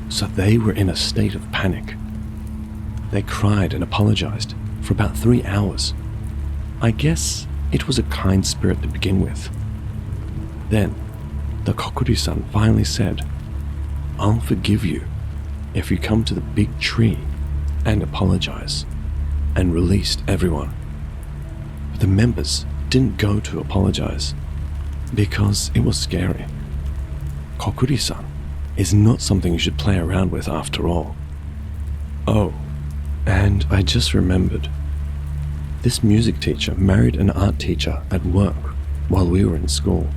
so they were in a state of panic. They cried and apologized for about 3 hours. I guess it was a kind spirit to begin with. Then, the kokkuri-san finally said, "I'll forgive you if you come to the big tree and apologize," and released everyone. But the members didn't go to apologize because it was scary. Kokkuri-san is not something you should play around with after all. Oh, and I just remembered. This music teacher married an art teacher at work while we were in school.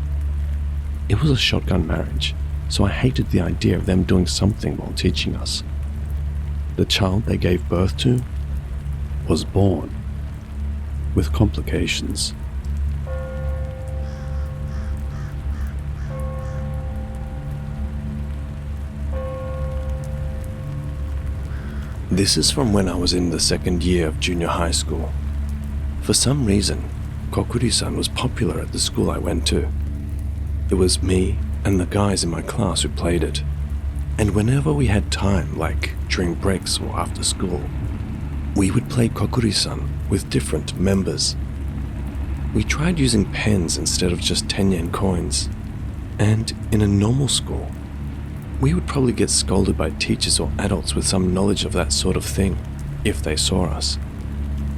It was a shotgun marriage, so I hated the idea of them doing something while teaching us. The child they gave birth to was born with complications. This is from when I was in the second year of junior high school. For some reason, kokkuri-san was popular at the school I went to. It was me and the guys in my class who played it. And whenever we had time, like during breaks or after school, we would play kokkuri-san with different members. We tried using pens instead of just 10-yen coins. And in a normal school, we would probably get scolded by teachers or adults with some knowledge of that sort of thing, if they saw us.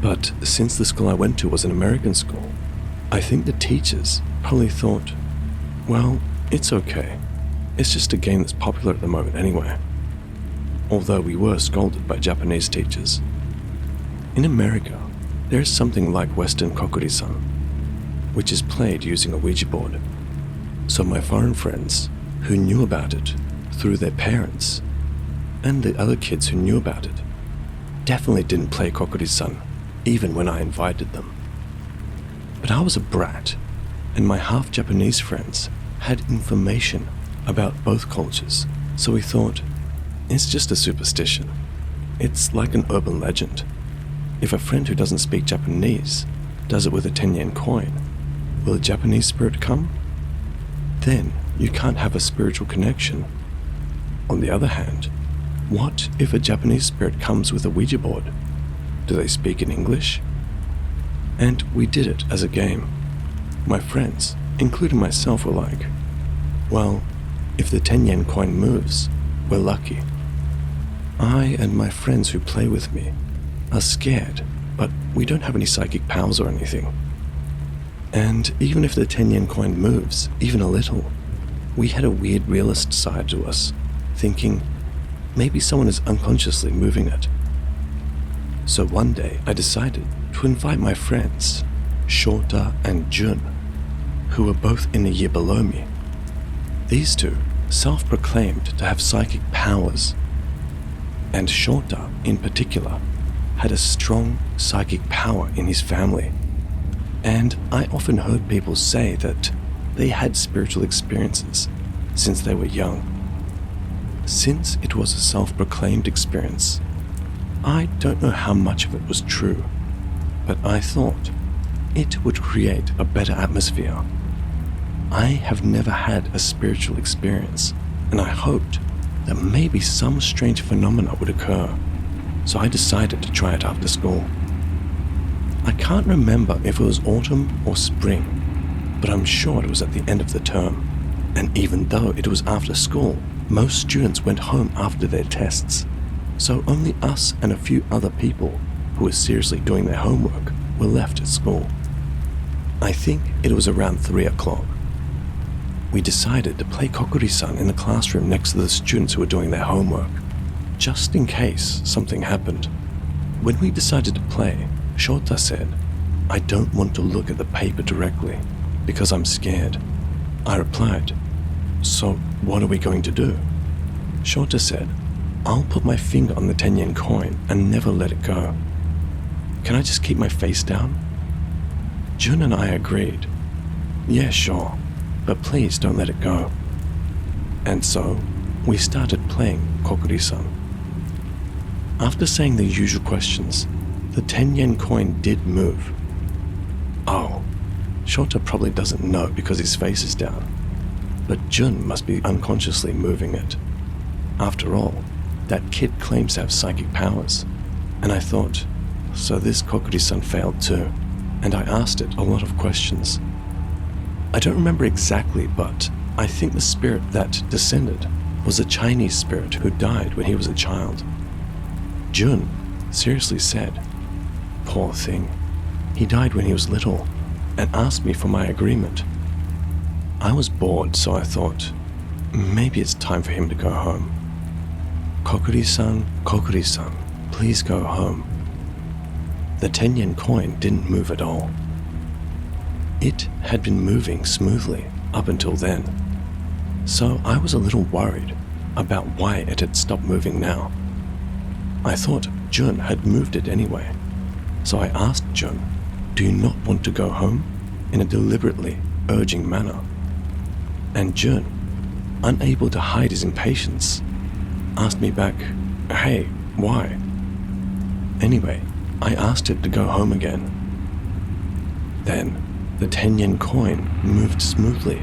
But since the school I went to was an American school, I think the teachers probably thought, well, it's okay. It's just a game that's popular at the moment anyway. Although we were scolded by Japanese teachers. In America, there is something like Western kokkuri-san. which is played using a Ouija board. So my foreign friends, who knew about it through their parents, and the other kids who knew about it, definitely didn't play kokkuri-san, even when I invited them. But I was a brat, and my half-Japanese friends had information about both cultures, so we thought, it's just a superstition. It's like an urban legend. If a friend who doesn't speak Japanese does it with a 10-yen coin, will a Japanese spirit come? Then you can't have a spiritual connection. On the other hand, what if a Japanese spirit comes with a Ouija board? Do they speak in English? And we did it as a game. My friends, including myself, were like, well, if the 10-yen coin moves, we're lucky. I and my friends who play with me are scared, but we don't have any psychic powers or anything. And even if the 10-yen coin moves, even a little, we had a weird realist side to us, thinking maybe someone is unconsciously moving it. So one day I decided to invite my friends, Shota and Jun, who were both in a year below me. These two self-proclaimed to have psychic powers, and Shota in particular had a strong psychic power in his family, and I often heard people say that they had spiritual experiences since they were young. Since it was a self-proclaimed experience, I don't know how much of it was true, but I thought it would create a better atmosphere. I have never had a spiritual experience, and I hoped that maybe some strange phenomena would occur, so I decided to try it after school. I can't remember if it was autumn or spring, but I'm sure it was at the end of the term, and even though it was after school, most students went home after their tests, so only us and a few other people who were seriously doing their homework were left at school. I think it was around 3 o'clock. We decided to play kokkuri-san in the classroom next to the students who were doing their homework, just in case something happened. When we decided to play, Shota said, I don't want to look at the paper directly because I'm scared. I replied, so what are we going to do? Shota said, I'll put my finger on the 10-yen coin and never let it go. Can I just keep my face down? Jun and I agreed. Yeah, sure, but please don't let it go. And so, we started playing kokkuri-san. After saying the usual questions, the 10-yen coin did move. Oh, Shota probably doesn't know because his face is down, but Jun must be unconsciously moving it. After all, that kid claims to have psychic powers, and I thought, so this kokkuri-san failed too, and I asked it a lot of questions. I don't remember exactly, but I think the spirit that descended was a Chinese spirit who died when he was a child. Jun seriously said, poor thing, he died when he was little, and asked me for my agreement. I was bored, so I thought, maybe it's time for him to go home. Kokkuri-san, kokkuri-san, please go home. The 10-yen coin didn't move at all. It had been moving smoothly up until then, so I was a little worried about why it had stopped moving now. I thought Jun had moved it anyway, so I asked Jun, do you not want to go home? In a deliberately urging manner. And Jun, unable to hide his impatience, asked me back, hey, why? Anyway, I asked it to go home again. Then, the 10-yen coin moved smoothly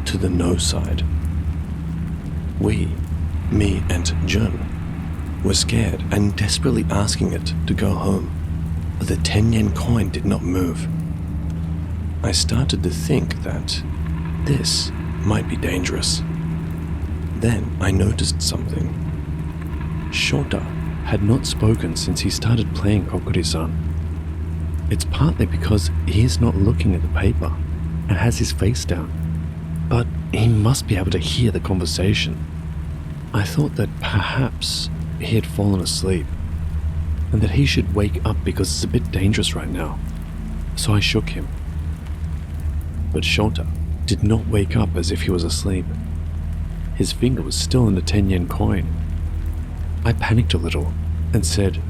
to the no side. We, me and Jun, were scared and desperately asking it to go home, but the 10-yen coin did not move. I started to think that this might be dangerous. Then I noticed something. Shota had not spoken since he started playing kokkuri-san. It's partly because he is not looking at the paper and has his face down, but he must be able to hear the conversation. I thought that perhaps he had fallen asleep and that he should wake up because it's a bit dangerous right now. So I shook him. but Shota did not wake up as if he was asleep. His finger was still in the 10-yen coin. I panicked a little and said,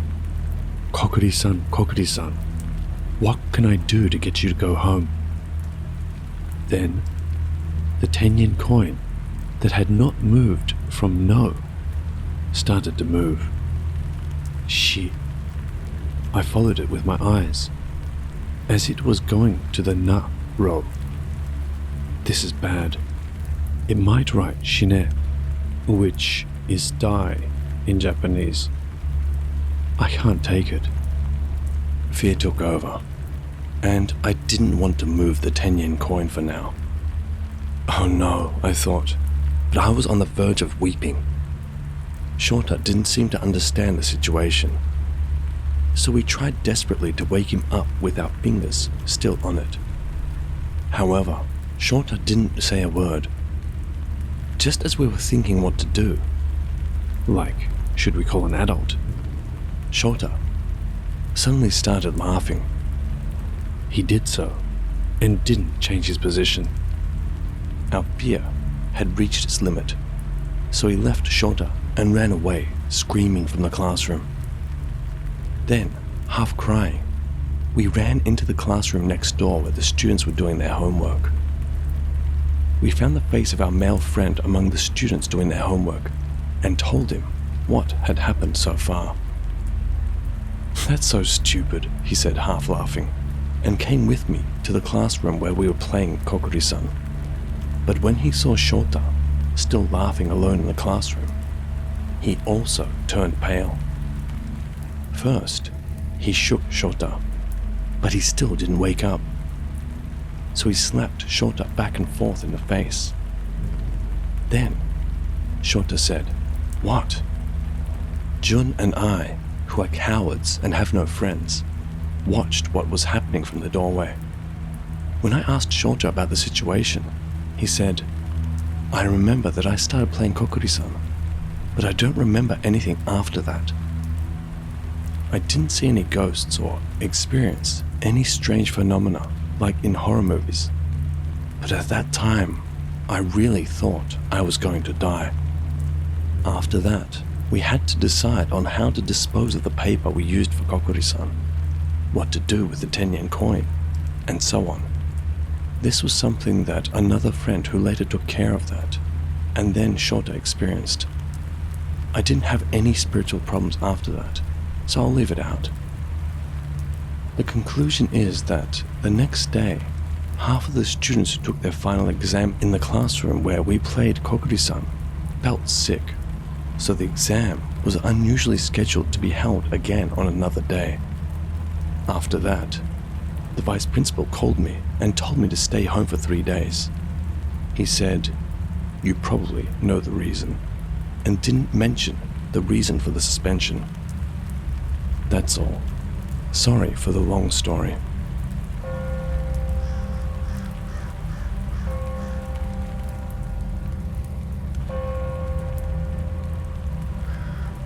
Kokkuri-san, what can I do to get you to go home? Then, the 10-yen coin that had not moved from no started to move. Shit. I followed it with my eyes as it was going to the na row. This is bad. It might write shine, which is die in Japanese. I can't take it. Fear took over, and I didn't want to move the 10-yen coin for now. Oh no, I thought, but I was on the verge of weeping. Shota didn't seem to understand the situation, so we tried desperately to wake him up with our fingers still on it. However, Shota didn't say a word. Just as we were thinking what to do, like, should we call an adult, Shota suddenly started laughing. He did so, and didn't change his position. Our fear had reached its limit, so he left Shota and ran away, screaming from the classroom. Then, half crying, we ran into the classroom next door where the students were doing their homework. We found the face of our male friend among the students doing their homework and told him what had happened so far. That's so stupid, he said, half laughing, and came with me to the classroom where we were playing kokkuri-san. But when he saw Shota still laughing alone in the classroom, he also turned pale. First, he shook Shota, but he still didn't wake up. So he slapped Shota back and forth in the face. Then, Shota said, "What?" Jun and I, who are cowards and have no friends, watched what was happening from the doorway. When I asked Shota about the situation, he said, "I remember that I started playing kokkuri-san, but I don't remember anything after that. I didn't see any ghosts or experience any strange phenomena like in horror movies. But at that time, I really thought I was going to die. After that, we had to decide on how to dispose of the paper we used for kokkuri-san, what to do with the 10-yen coin, and so on. This was something that another friend who later took care of that, and then Shota experienced. I didn't have any spiritual problems after that, so I'll leave it out. The conclusion is that the next day, half of the students who took their final exam in the classroom where we played kokkuri-san felt sick, so the exam was unusually scheduled to be held again on another day. After that, the vice principal called me and told me to stay home for 3 days. He said, "You probably know the reason," and didn't mention the reason for the suspension. That's all. Sorry for the long story.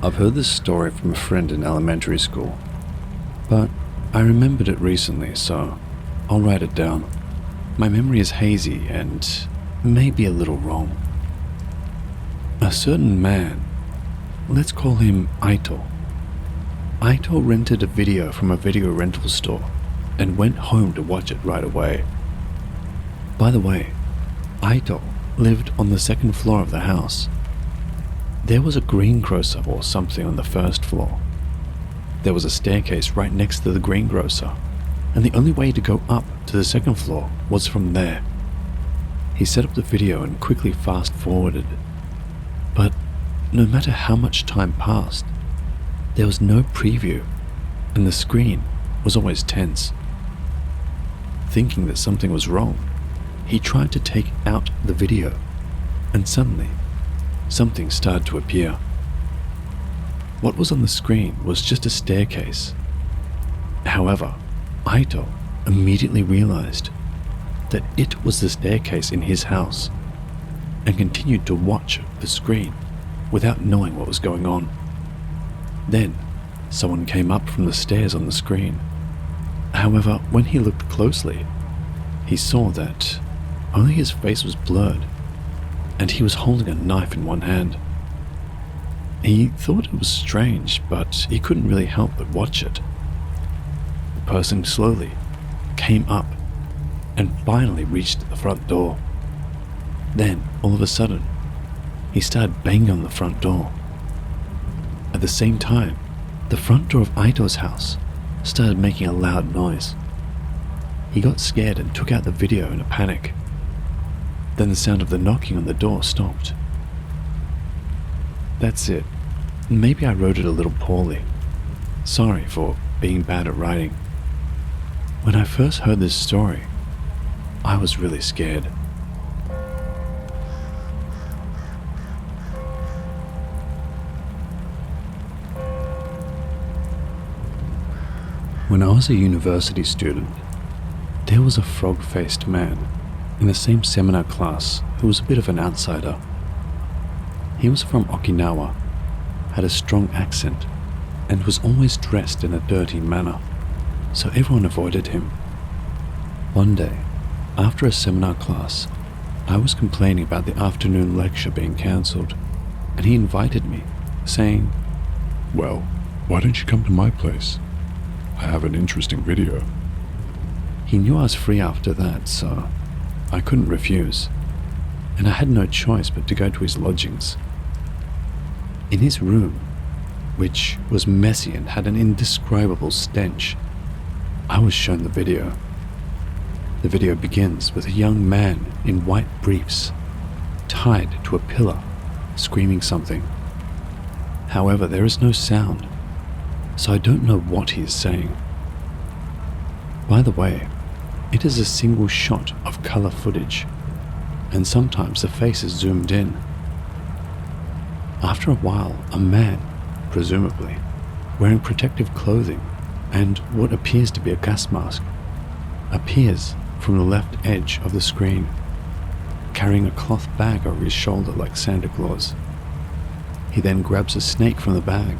I've heard this story from a friend in elementary school, but I remembered it recently, so I'll write it down. My memory is hazy and maybe a little wrong. A certain man, let's call him Aito. Aito rented a video from a video rental store and went home to watch it right away. By the way, Aito lived on the second floor of the house. There was a greengrocer or something on the first floor. There was a staircase right next to the greengrocer, and the only way to go up to the second floor was from there. He set up the video and quickly fast-forwarded. But no matter how much time passed, there was no preview, and the screen was always tense. Thinking that something was wrong, he tried to take out the video, and suddenly, something started to appear. What was on the screen was just a staircase. However, Aito immediately realized that it was the staircase in his house, and continued to watch the screen without knowing what was going on. Then, someone came up from the stairs on the screen. However, when he looked closely, he saw that only his face was blurred, and he was holding a knife in one hand. He thought it was strange, but he couldn't really help but watch it. The person slowly came up and finally reached the front door. Then, all of a sudden, he started banging on the front door. At the same time, the front door of Aitor's house started making a loud noise. He got scared and took out the video in a panic. Then the sound of the knocking on the door stopped. That's it. Maybe I wrote it a little poorly. Sorry for being bad at writing. When I first heard this story, I was really scared. When I was a university student, there was a frog-faced man in the same seminar class who was a bit of an outsider. He was from Okinawa, had a strong accent, and was always dressed in a dirty manner, so everyone avoided him. One day, after a seminar class, I was complaining about the afternoon lecture being cancelled, and he invited me, saying, Well, why don't you come to my place? I have an interesting video. He knew I was free after that, so I couldn't refuse, and I had no choice but to go to his lodgings. In his room, which was messy and had an indescribable stench, I was shown the video. The video begins with a young man in white briefs, tied to a pillar, screaming something. However, there is no sound, so I don't know what he is saying. By the way, it is a single shot of color footage, and sometimes the face is zoomed in. After a while, a man, presumably, wearing protective clothing and what appears to be a gas mask, appears from the left edge of the screen, carrying a cloth bag over his shoulder like Santa Claus. He then grabs a snake from the bag,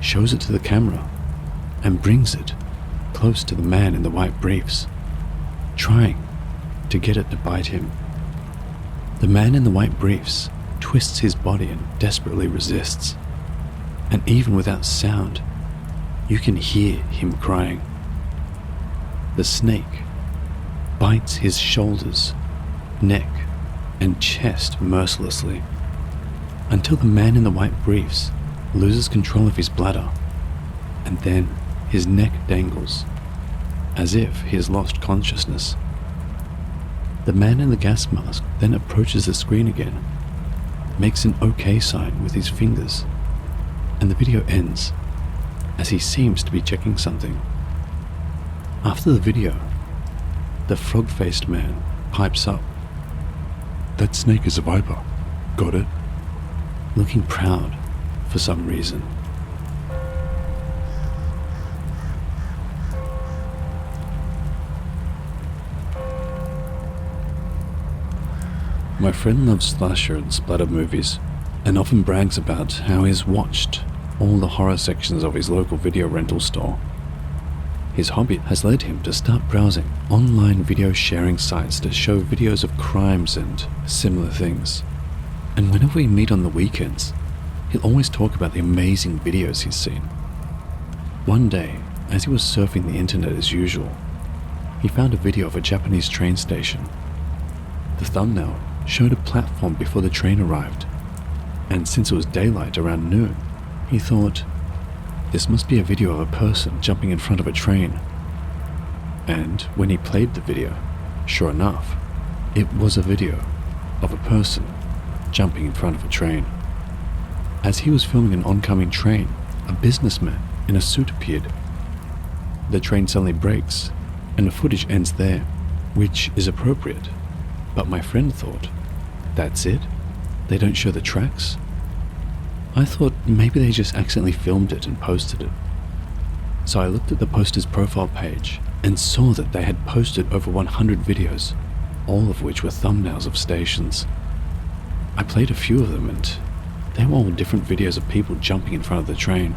shows it to the camera, and brings it close to the man in the white briefs, trying to get it to bite him. The man in the white briefs twists his body and desperately resists, and even without sound, you can hear him crying. The snake bites his shoulders, neck, and chest mercilessly, until the man in the white briefs loses control of his bladder, and then his neck dangles, as if he has lost consciousness. The man in the gas mask then approaches the screen again, makes an OK sign with his fingers, and the video ends as he seems to be checking something. After the video, the frog-faced man pipes up. That snake is a viper. Got it? Looking proud for some reason. My friend loves slasher and splatter movies, and often brags about how he's watched all the horror sections of his local video rental store. His hobby has led him to start browsing online video sharing sites to show videos of crimes and similar things. And whenever we meet on the weekends, he'll always talk about the amazing videos he's seen. One day, as he was surfing the internet as usual, he found a video of a Japanese train station. The thumbnail showed a platform before the train arrived, and since it was daylight around noon, he thought, this must be a video of a person jumping in front of a train. And when he played the video, sure enough, it was a video of a person jumping in front of a train. As he was filming an oncoming train, a businessman in a suit appeared. The train suddenly brakes, and the footage ends there, which is appropriate. But my friend thought, that's it? They don't show the tracks? I thought maybe they just accidentally filmed it and posted it. So I looked at the poster's profile page and saw that they had posted over 100 videos, all of which were thumbnails of stations. I played a few of them and they were all different videos of people jumping in front of the train.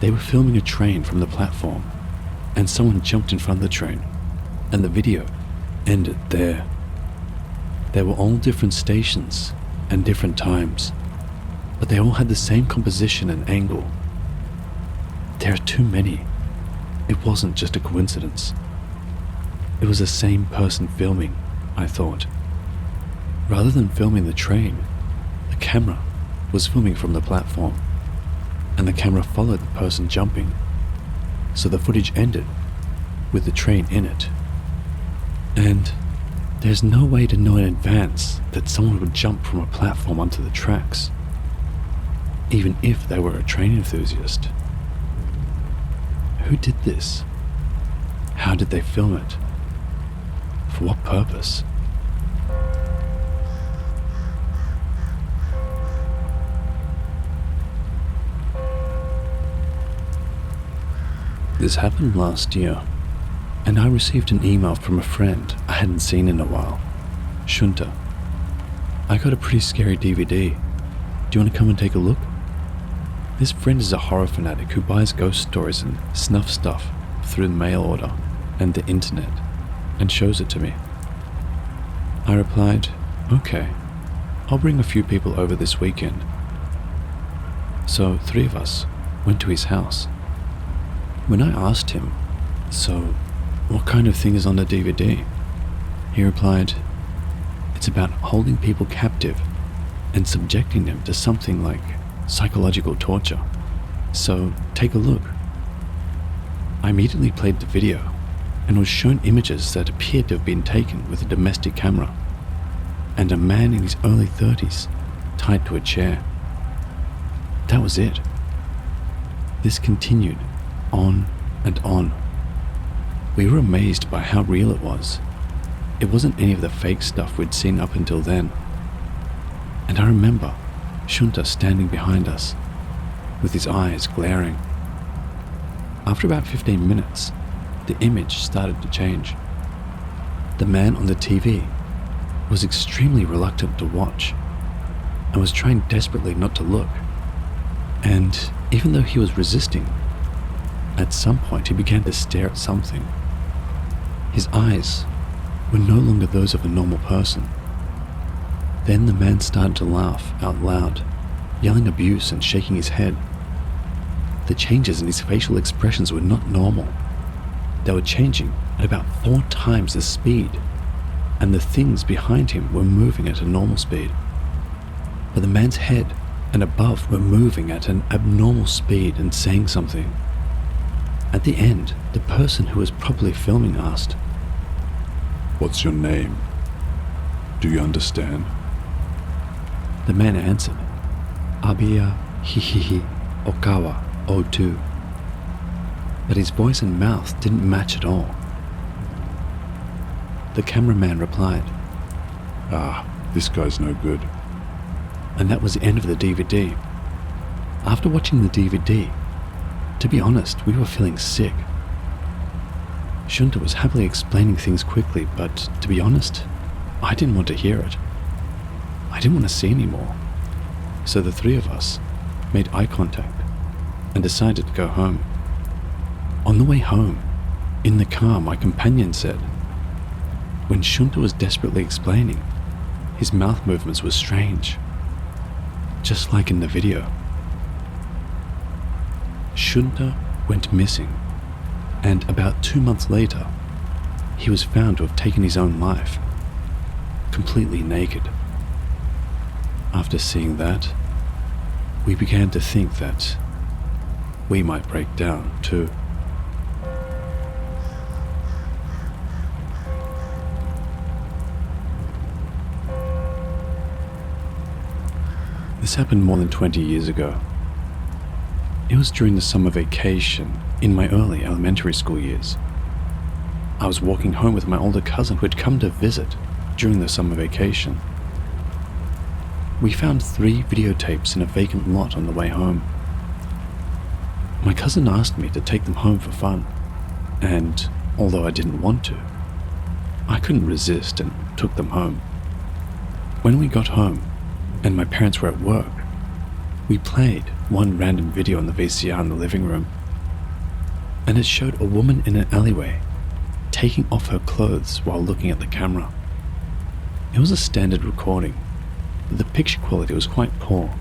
They were filming a train from the platform, and someone jumped in front of the train, and the video ended there. They were all different stations and different times, but they all had the same composition and angle. There are too many. It wasn't just a coincidence. It was the same person filming, I thought. Rather than filming the train, the camera was filming from the platform, and the camera followed the person jumping, so the footage ended with the train in it. And there's no way to know in advance that someone would jump from a platform onto the tracks, even if they were a train enthusiast. Who did this? How did they film it? For what purpose? This happened last year, and I received an email from a friend I hadn't seen in a while, Shunta. I got a pretty scary DVD. Do you want to come and take a look? This friend is a horror fanatic who buys ghost stories and snuff stuff through the mail order and the internet and shows it to me. I replied, okay, I'll bring a few people over this weekend. So 3 of us went to his house. When I asked him, so what kind of thing is on the DVD? He replied, it's about holding people captive and subjecting them to something like psychological torture. So take a look. I immediately played the video and was shown images that appeared to have been taken with a domestic camera and a man in his early 30s tied to a chair. That was it. This continued on and on. We were amazed by how real it was. It wasn't any of the fake stuff we'd seen up until then. And I remember Shunta standing behind us, with his eyes glaring. After about 15 minutes, the image started to change. The man on the TV was extremely reluctant to watch, and was trying desperately not to look. And even though he was resisting, at some point he began to stare at something. His eyes were no longer those of a normal person. Then the man started to laugh out loud, yelling abuse and shaking his head. The changes in his facial expressions were not normal. They were changing at about 4 times the speed, and the things behind him were moving at a normal speed. But the man's head and above were moving at an abnormal speed and saying something. At the end, the person who was probably filming asked, What's your name? Do you understand? The man answered, Abiya Hihihi Okawa O2. But his voice and mouth didn't match at all. The cameraman replied, This guy's no good. And that was the end of the DVD. After watching the DVD, to be honest, we were feeling sick. Shunta was happily explaining things quickly, but to be honest, I didn't want to hear it. I didn't want to see any more. So the 3 of us made eye contact and decided to go home. On the way home, in the car, my companion said, when Shunta was desperately explaining, his mouth movements were strange, just like in the video. Shunta went missing, and about 2 months later, he was found to have taken his own life, completely naked. After seeing that, we began to think that we might break down too. This happened more than 20 years ago. It was during the summer vacation in my early elementary school years. I was walking home with my older cousin who had come to visit during the summer vacation. We found 3 videotapes in a vacant lot on the way home. My cousin asked me to take them home for fun, and although I didn't want to, I couldn't resist and took them home. When we got home, and my parents were at work, we played one random video on the VCR in the living room, and it showed a woman in an alleyway taking off her clothes while looking at the camera. It was a standard recording, but the picture quality was quite poor,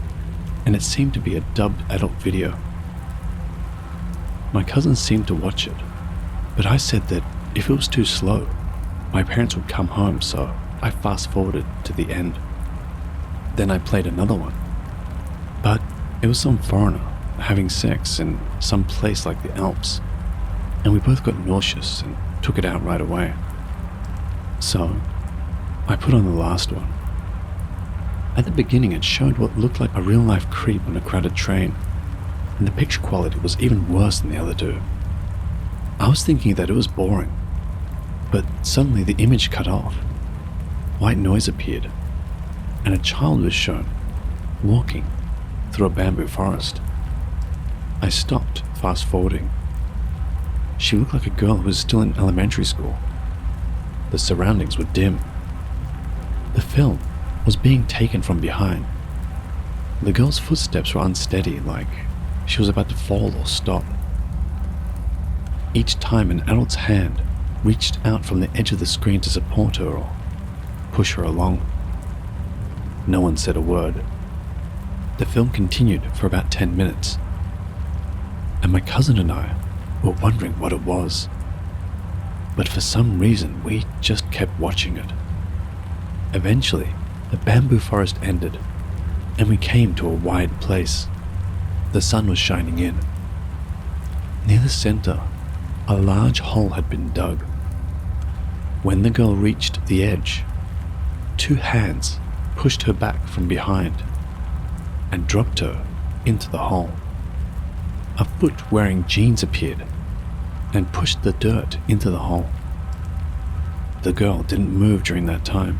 and it seemed to be a dubbed adult video. My cousin seemed to watch it, but I said that if it was too slow, my parents would come home, so I fast-forwarded to the end. Then I played another one, but it was some foreigner having sex in some place like the Alps, and we both got nauseous and took it out right away. So I put on the last one. At the beginning, it showed what looked like a real-life creep on a crowded train, and the picture quality was even worse than the other two. I was thinking that it was boring, but suddenly the image cut off. White noise appeared, and a child was shown, walking through a bamboo forest. I stopped, fast-forwarding. She looked like a girl who was still in elementary school. The surroundings were dim. The film was being taken from behind. The girl's footsteps were unsteady, like she was about to fall or stop. Each time an adult's hand reached out from the edge of the screen to support her or push her along. No one said a word. The film continued for about 10 minutes, and my cousin and I were wondering what it was. But for some reason, we just kept watching it. Eventually, the bamboo forest ended, and we came to a wide place. The sun was shining in. Near the center, a large hole had been dug. When the girl reached the edge, two hands pushed her back from behind and dropped her into the hole. A foot wearing jeans appeared and pushed the dirt into the hole. The girl didn't move during that time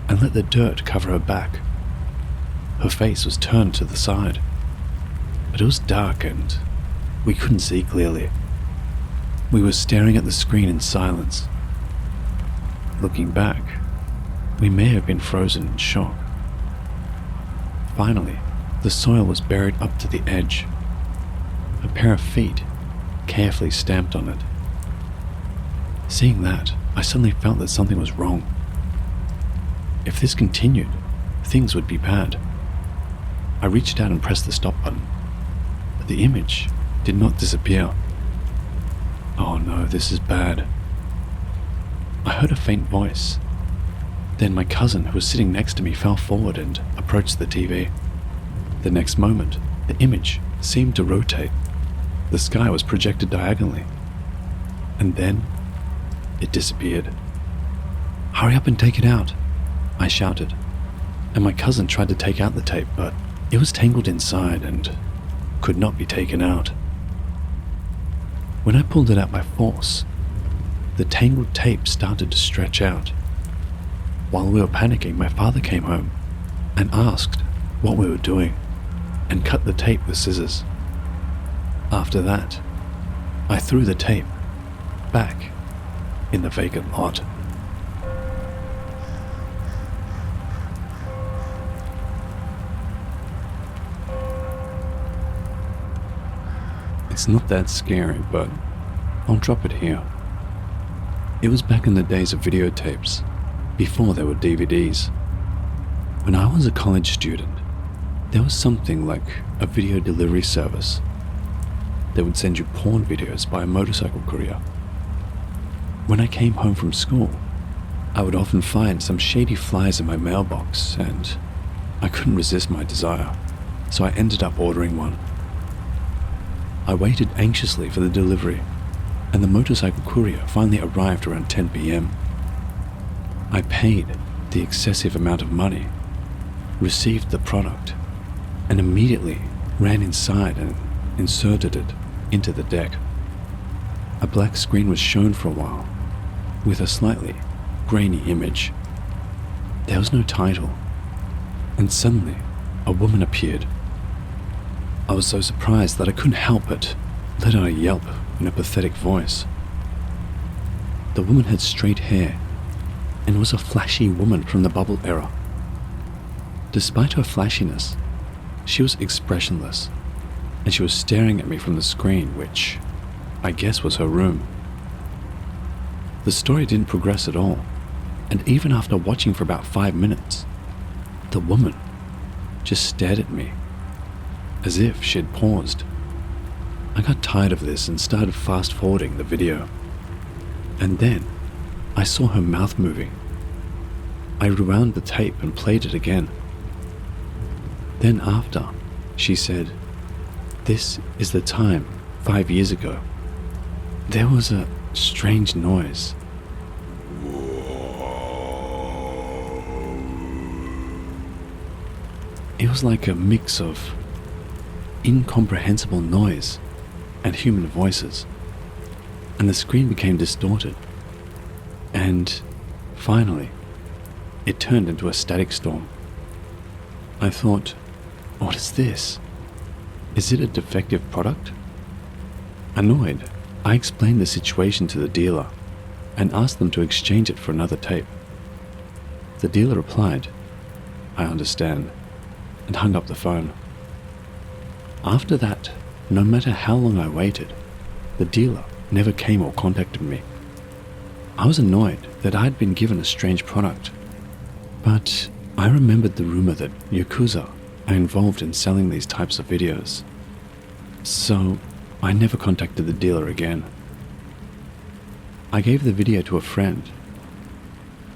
and let the dirt cover her back. Her face was turned to the side, but it was dark and we couldn't see clearly. We were staring at the screen in silence. Looking back, we may have been frozen in shock. Finally, the soil was buried up to the edge. A pair of feet carefully stamped on it. Seeing that, I suddenly felt that something was wrong. If this continued, things would be bad. I reached out and pressed the stop button, but the image did not disappear. Oh no, this is bad. I heard a faint voice. Then my cousin, who was sitting next to me, fell forward and approached the TV. The next moment, the image seemed to rotate. The sky was projected diagonally. And then, it disappeared. "Hurry up and take it out," I shouted, and my cousin tried to take out the tape, but it was tangled inside and could not be taken out. When I pulled it out by force, the tangled tape started to stretch out. While we were panicking, my father came home and asked what we were doing and cut the tape with scissors. After that, I threw the tape back in the vacant lot. It's not that scary, but I'll drop it here. It was back in the days of videotapes, before there were DVDs. When I was a college student, there was something like a video delivery service. They would send you porn videos by a motorcycle courier. When I came home from school, I would often find some shady flies in my mailbox, and I couldn't resist my desire, so I ended up ordering one. I waited anxiously for the delivery, and the motorcycle courier finally arrived around 10 p.m. I paid the excessive amount of money, received the product, and immediately ran inside and inserted it into the deck. A black screen was shown for a while, with a slightly grainy image. There was no title, and suddenly a woman appeared. I was so surprised that I couldn't help but let out a yelp in a pathetic voice. The woman had straight hair and was a flashy woman from the bubble era. Despite her flashiness, she was expressionless, and she was staring at me from the screen, which I guess was her room. the story didn't progress at all, and even after watching for about 5 minutes, the woman just stared at me, as if she'd paused. I got tired of this and started fast-forwarding the video. And then, I saw her mouth moving. I rewound the tape and played it again. Then after, she said, "This is the time 5 years ago. There was a strange noise." It was like a mix of incomprehensible noise and human voices, and the screen became distorted. And finally, it turned into a static storm. I thought, what is this? Is it a defective product? Annoyed, I explained the situation to the dealer and asked them to exchange it for another tape. The dealer replied, "I understand," and hung up the phone. After that, no matter how long I waited, the dealer never came or contacted me. I was annoyed that I had been given a strange product, but I remembered the rumor that Yakuza are involved in selling these types of videos, so I never contacted the dealer again. I gave the video to a friend.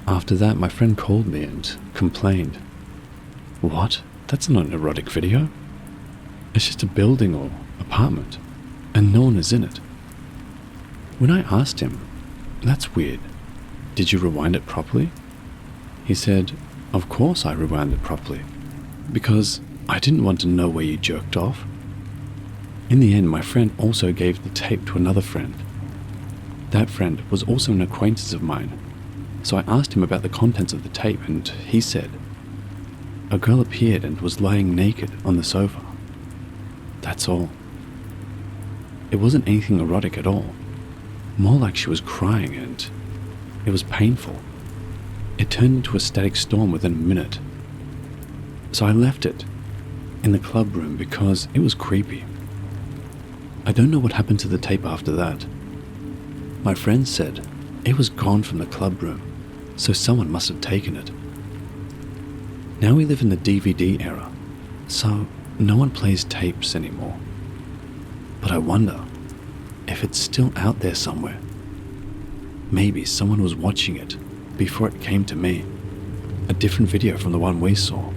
After that, my friend called me and complained, "What? That's not an erotic video. It's just a building or apartment, and no one is in it." When I asked him, "That's weird. Did you rewind it properly?" He said, "Of course I rewound it properly, because I didn't want to know where you jerked off." In the end, my friend also gave the tape to another friend. That friend was also an acquaintance of mine, so I asked him about the contents of the tape, and he said, "A girl appeared and was lying naked on the sofa. That's all. It wasn't anything erotic at all. More like she was crying, and it was painful. It turned into a static storm within a minute. So I left it in the club room because it was creepy. I don't know what happened to the tape after that. My friend said it was gone from the club room, so someone must have taken it. Now we live in the DVD era, so no one plays tapes anymore. But I wonder if it's still out there somewhere. Maybe someone was watching it before it came to me, a different video from the one we saw.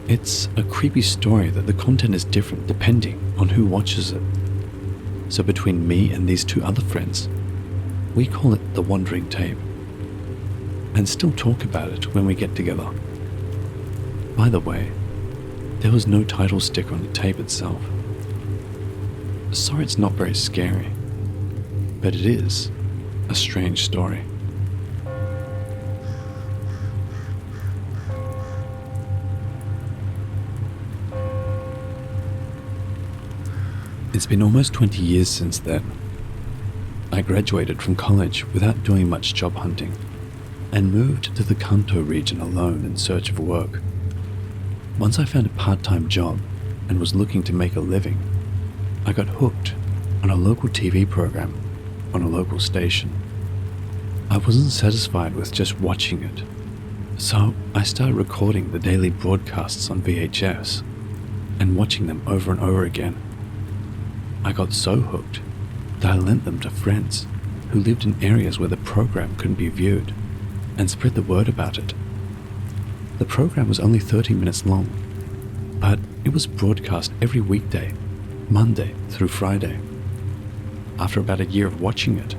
It's a creepy story that the content is different depending on who watches it. So between me and these two other friends, we call it the Wandering Tape, and still talk about it when we get together. By the way, there was no title sticker on the tape itself. Sorry it's not very scary, but it is a strange story. It's been almost 20 years since then. I graduated from college without doing much job hunting and moved to the Kanto region alone in search of work. Once I found a part-time job and was looking to make a living, I got hooked on a local TV program on a local station. I wasn't satisfied with just watching it, so I started recording the daily broadcasts on VHS and watching them over and over again. I got so hooked that I lent them to friends who lived in areas where the program couldn't be viewed and spread the word about it. The program was only 30 minutes long, but it was broadcast every weekday, Monday through Friday. After about a year of watching it,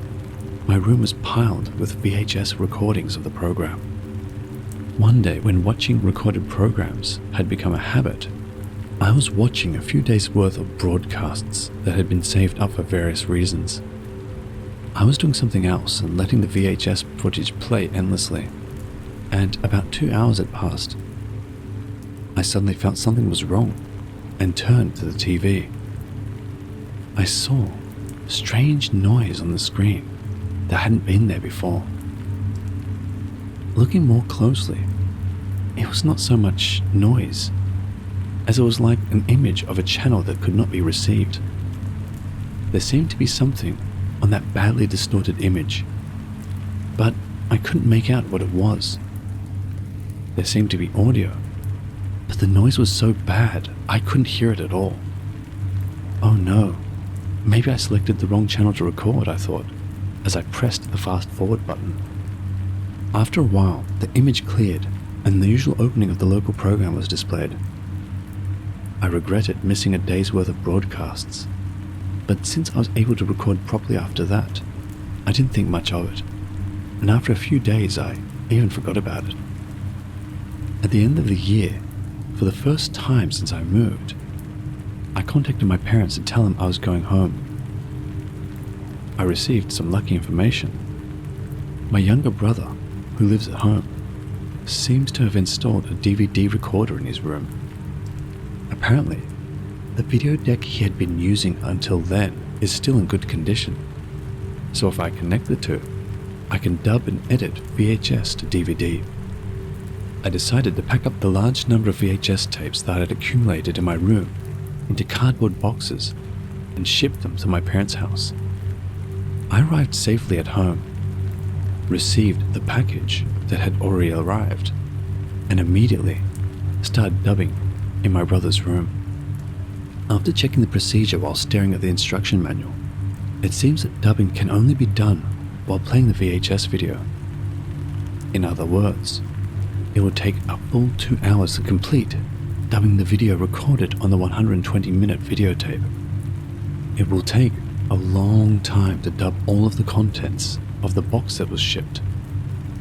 my room was piled with VHS recordings of the program. One day, when watching recorded programs had become a habit, I was watching a few days' worth of broadcasts that had been saved up for various reasons. I was doing something else and letting the VHS footage play endlessly, and about 2 hours had passed. I suddenly felt something was wrong and turned to the TV. I saw strange noise on the screen that hadn't been there before. Looking more closely, it was not so much noise as it was like an image of a channel that could not be received. There seemed to be something on that badly distorted image but I couldn't make out what it was. There seemed to be audio, but the noise was so bad I couldn't hear it at all. Oh no, maybe I selected the wrong channel to record, I thought, as I pressed the fast forward button. After a while, the image cleared and the usual opening of the local program was displayed. I regretted missing a day's worth of broadcasts, but since I was able to record properly after that, I didn't think much of it, and after a few days I even forgot about it. At the end of the year, for the first time since I moved, I contacted my parents to tell them I was going home. I received some lucky information. My younger brother, who lives at home, seems to have installed a DVD recorder in his room. Apparently, the video deck he had been using until then is still in good condition, so if I connect the two, I can dub and edit VHS to DVD. I decided to pack up the large number of VHS tapes that I had accumulated in my room into cardboard boxes and ship them to my parents' house. I arrived safely at home, received the package that had already arrived, and immediately started dubbing in my brother's room. After checking the procedure while staring at the instruction manual, it seems that dubbing can only be done while playing the VHS video. In other words, it will take a full 2 hours to complete dubbing the video recorded on the 120-minute videotape. It will take a long time to dub all of the contents of the box that was shipped,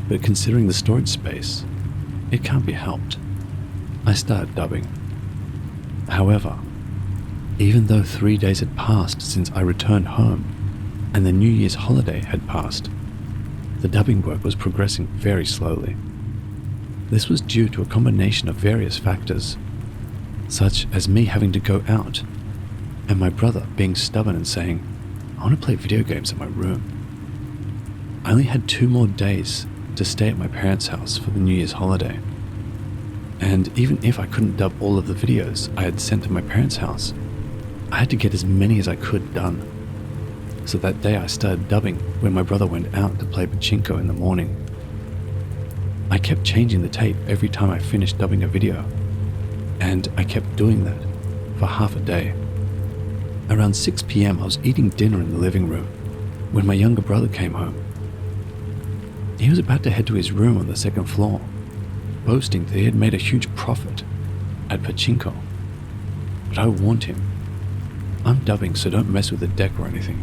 but considering the storage space, it can't be helped. I started dubbing. However, even though 3 days had passed since I returned home and the New Year's holiday had passed, the dubbing work was progressing very slowly. This was due to a combination of various factors, such as me having to go out and my brother being stubborn and saying, "I want to play video games in my room." I only had 2 more days to stay at my parents' house for the New Year's holiday, and even if I couldn't dub all of the videos I had sent to my parents' house, I had to get as many as I could done. So that day I started dubbing when my brother went out to play pachinko in the morning. I kept changing the tape every time I finished dubbing a video, and I kept doing that for half a day. Around 6 p.m. I was eating dinner in the living room when my younger brother came home. He was about to head to his room on the 2nd floor, boasting that he had made a huge profit at pachinko. But I warned him, "I'm dubbing, so don't mess with the deck or anything."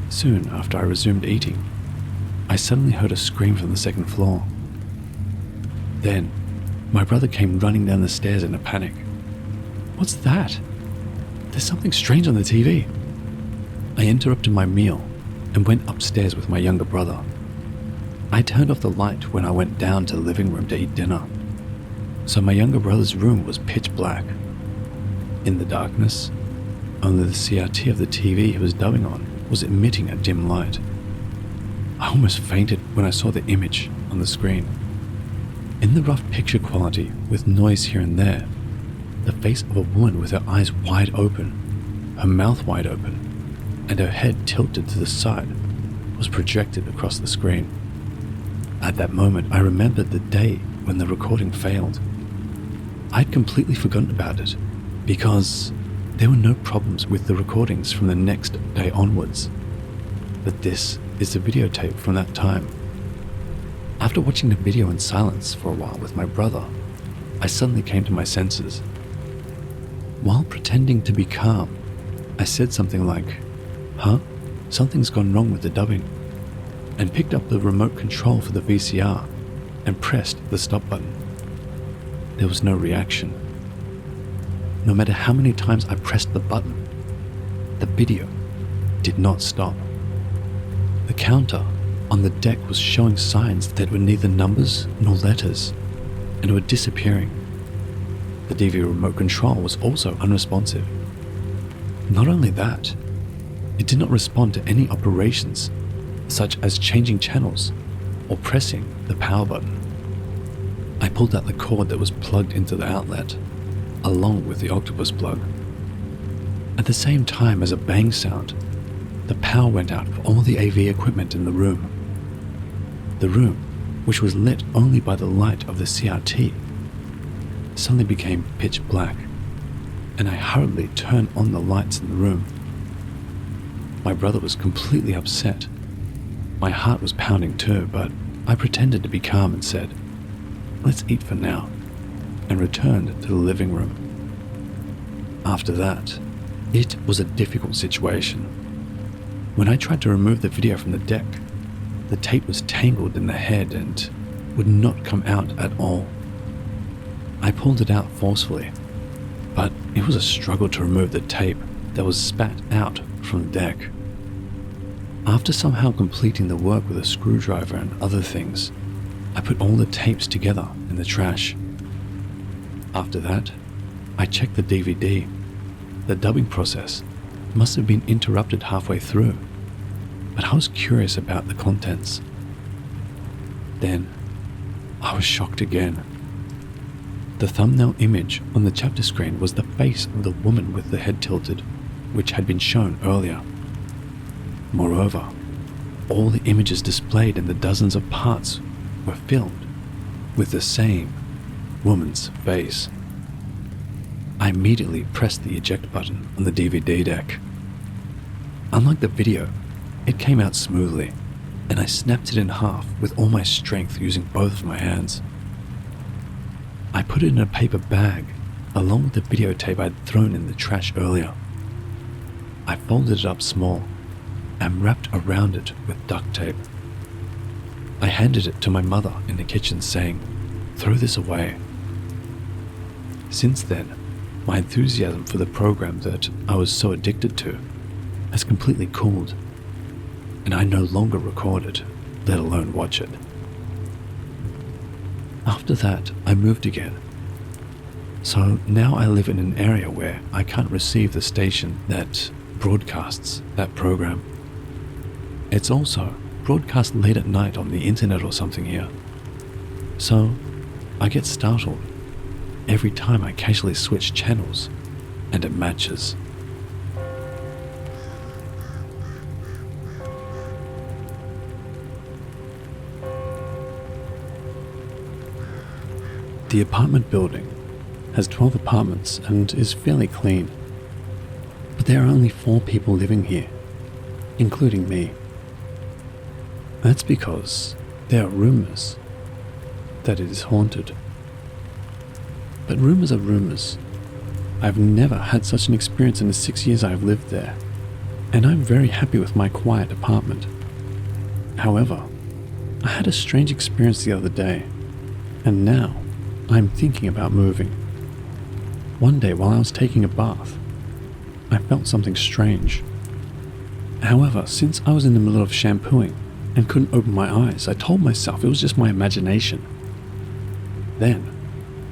Soon after I resumed eating, I suddenly heard a scream from the 2nd floor. Then, my brother came running down the stairs in a panic. "What's that? There's something strange on the TV." I interrupted my meal and went upstairs with my younger brother. I turned off the light when I went down to the living room to eat dinner, so my younger brother's room was pitch black. In the darkness, only the CRT of the TV he was dubbing on was emitting a dim light. I almost fainted when I saw the image on the screen. In the rough picture quality, with noise here and there, the face of a woman with her eyes wide open, her mouth wide open, and her head tilted to the side was projected across the screen. At that moment, I remembered the day when the recording failed. I'd completely forgotten about it because there were no problems with the recordings from the next day onwards. But this is the videotape from that time. After watching the video in silence for a while with my brother, I suddenly came to my senses. While pretending to be calm, I said something like, "Huh? Something's gone wrong with the dubbing," and picked up the remote control for the VCR and pressed the stop button. There was no reaction. No matter how many times I pressed the button, the video did not stop. The counter on the deck was showing signs that were neither numbers nor letters, and were disappearing. The DV remote control was also unresponsive. Not only that, it did not respond to any operations, such as changing channels or pressing the power button. I pulled out the cord that was plugged into the outlet, along with the octopus plug. At the same time as a bang sound, the power went out for all the AV equipment in the room. The room, which was lit only by the light of the CRT, suddenly became pitch black, and I hurriedly turned on the lights in the room. My brother was completely upset. My heart was pounding too, but I pretended to be calm and said, "Let's eat for now," and returned to the living room. After that, it was a difficult situation. When I tried to remove the video from the deck, the tape was tangled in the head and would not come out at all. I pulled it out forcefully, but it was a struggle to remove the tape that was spat out from the deck. After somehow completing the work with a screwdriver and other things, I put all the tapes together in the trash. After that, I checked the DVD. The dubbing process must have been interrupted halfway through, but I was curious about the contents. Then, I was shocked again. The thumbnail image on the chapter screen was the face of the woman with the head tilted, which had been shown earlier. Moreover, all the images displayed in the dozens of parts were filmed with the same woman's face. I immediately pressed the eject button on the DVD deck. Unlike the video, it came out smoothly, and I snapped it in half with all my strength using both of my hands. I put it in a paper bag along with the videotape I'd thrown in the trash earlier. I folded it up small and wrapped around it with duct tape. I handed it to my mother in the kitchen saying, "Throw this away." Since then, my enthusiasm for the program that I was so addicted to has completely cooled, and I no longer record it, let alone watch it. After that, I moved again. So now I live in an area where I can't receive the station that broadcasts that program. It's also broadcast late at night on the internet or something here. So I get startled every time I casually switch channels and it matches. The apartment building has 12 apartments and is fairly clean, but there are only 4 people living here, including me. That's because there are rumors that it is haunted. But rumors are rumors. I've never had such an experience in the 6 years I've lived there, and I'm very happy with my quiet apartment. However, I had a strange experience the other day, and now I'm thinking about moving. One day while I was taking a bath, I felt something strange. However, since I was in the middle of shampooing and couldn't open my eyes, I told myself it was just my imagination. Then,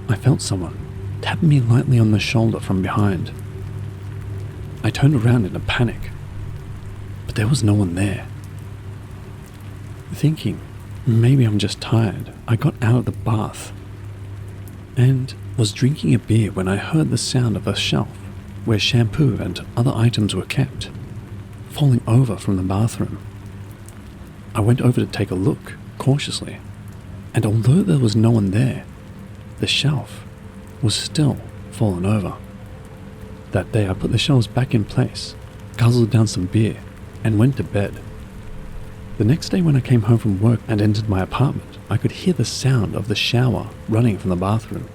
I felt someone tapping me lightly on the shoulder from behind. I turned around in a panic, but there was no one there. Thinking maybe I'm just tired, I got out of the bath and was drinking a beer when I heard the sound of a shelf where shampoo and other items were kept falling over from the bathroom. I went over to take a look, cautiously, and although there was no one there, the shelf was still fallen over. That day I put the shelves back in place, guzzled down some beer, and went to bed. The next day when I came home from work and entered my apartment, I could hear the sound of the shower running from the bathroom.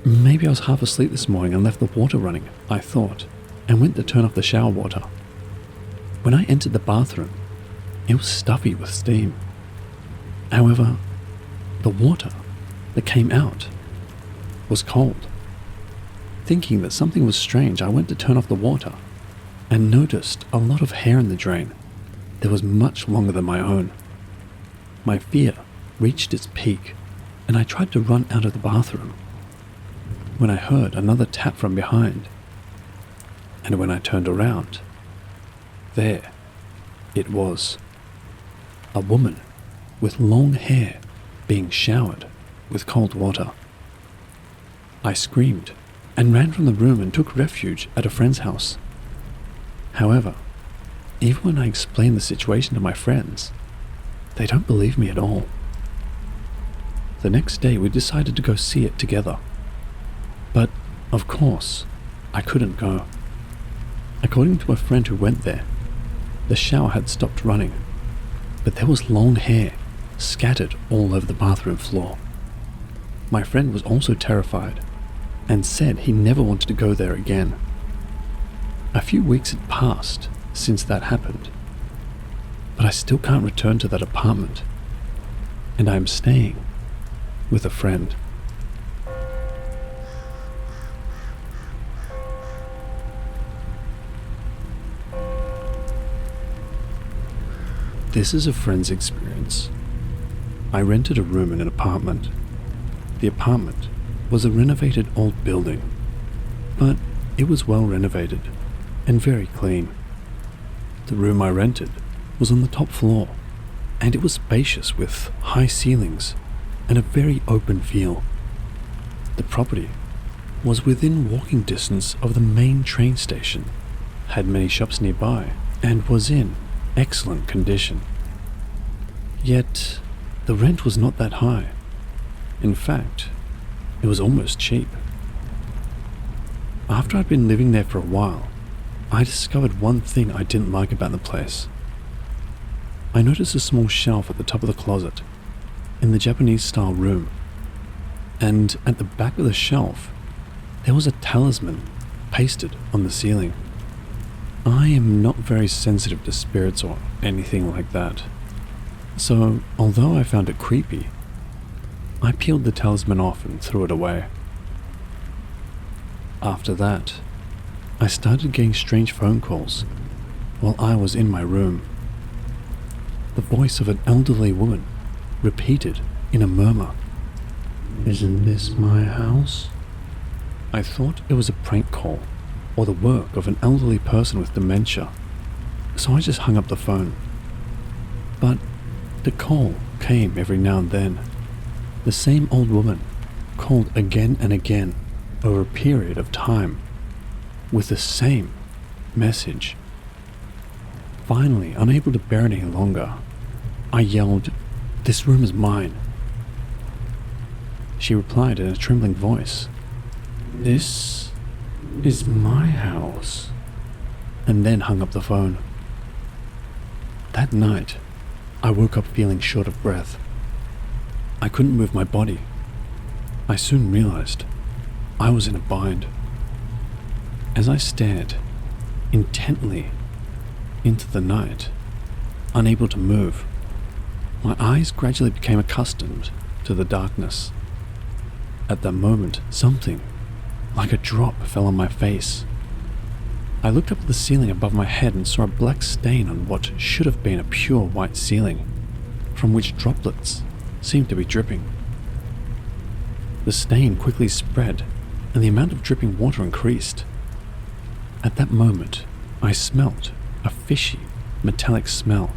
Maybe I was half asleep this morning and left the water running, I thought, and went to turn off the shower water. When I entered the bathroom, it was stuffy with steam. However, the water that came out was cold. Thinking that something was strange, I went to turn off the water and noticed a lot of hair in the drain that was much longer than my own. My fear reached its peak, and I tried to run out of the bathroom when I heard another tap from behind. And when I turned around, there it was. A woman with long hair being showered with cold water. I screamed and ran from the room and took refuge at a friend's house. However, even when I explained the situation to my friends, They don't believe me at all. The next day we decided to go see it together. But, of course, I couldn't go. According to a friend who went there, the shower had stopped running, but there was long hair scattered all over the bathroom floor. My friend was also terrified and said he never wanted to go there again. A few weeks had passed since that happened, but I still can't return to that apartment, and I am staying with a friend. This is a friend's experience. I rented a room in an apartment. The apartment was a renovated old building, but it was well renovated and very clean. The room I rented was on the top floor, and it was spacious with high ceilings and a very open feel. The property was within walking distance of the main train station, had many shops nearby, and was in excellent condition. Yet, the rent was not that high. In fact, it was almost cheap. After I'd been living there for a while, I discovered one thing I didn't like about the place. I noticed a small shelf at the top of the closet in the Japanese-style room, and at the back of the shelf, there was a talisman pasted on the ceiling. I am not very sensitive to spirits or anything like that, so although I found it creepy, I peeled the talisman off and threw it away. After that, I started getting strange phone calls while I was in my room. The voice of an elderly woman repeated in a murmur, "Isn't this my house?" I thought it was a prank call or the work of an elderly person with dementia, so I just hung up the phone. But the call came every now and then. The same old woman called again and again over a period of time with the same message. Finally, unable to bear it any longer, I yelled, "This room is mine." She replied in a trembling voice, "This is my house," and then hung up the phone. That night, I woke up feeling short of breath. I couldn't move my body. I soon realized I was in a bind. As I stared intently into the night, unable to move, my eyes gradually became accustomed to the darkness. At that moment, something like a drop fell on my face. I looked up at the ceiling above my head and saw a black stain on what should have been a pure white ceiling, from which droplets seemed to be dripping. The stain quickly spread, and the amount of dripping water increased. At that moment, I smelt a fishy, metallic smell,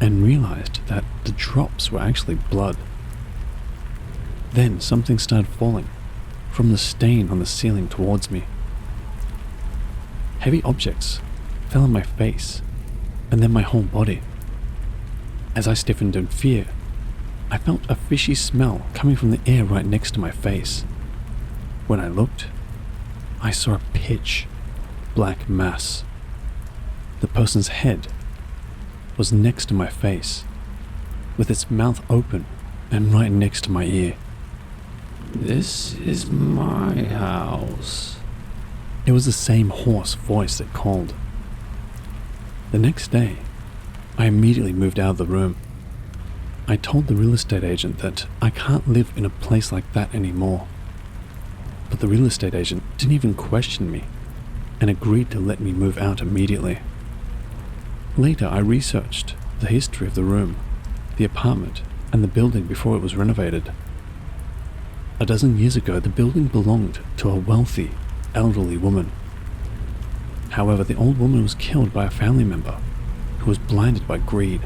and realized that the drops were actually blood. Then something started falling from the stain on the ceiling towards me. Heavy objects fell on my face, and then my whole body. As I stiffened in fear, I felt a fishy smell coming from the air right next to my face. When I looked, I saw a pitch black mass. The person's head was next to my face, with its mouth open and right next to my ear. "This is my house." It was the same hoarse voice that called. The next day, I immediately moved out of the room. I told the real estate agent that I can't live in a place like that anymore. But the real estate agent didn't even question me and agreed to let me move out immediately. Later, I researched the history of the room, the apartment, and the building before it was renovated. A dozen years ago, the building belonged to a wealthy, elderly woman. However, the old woman was killed by a family member who was blinded by greed.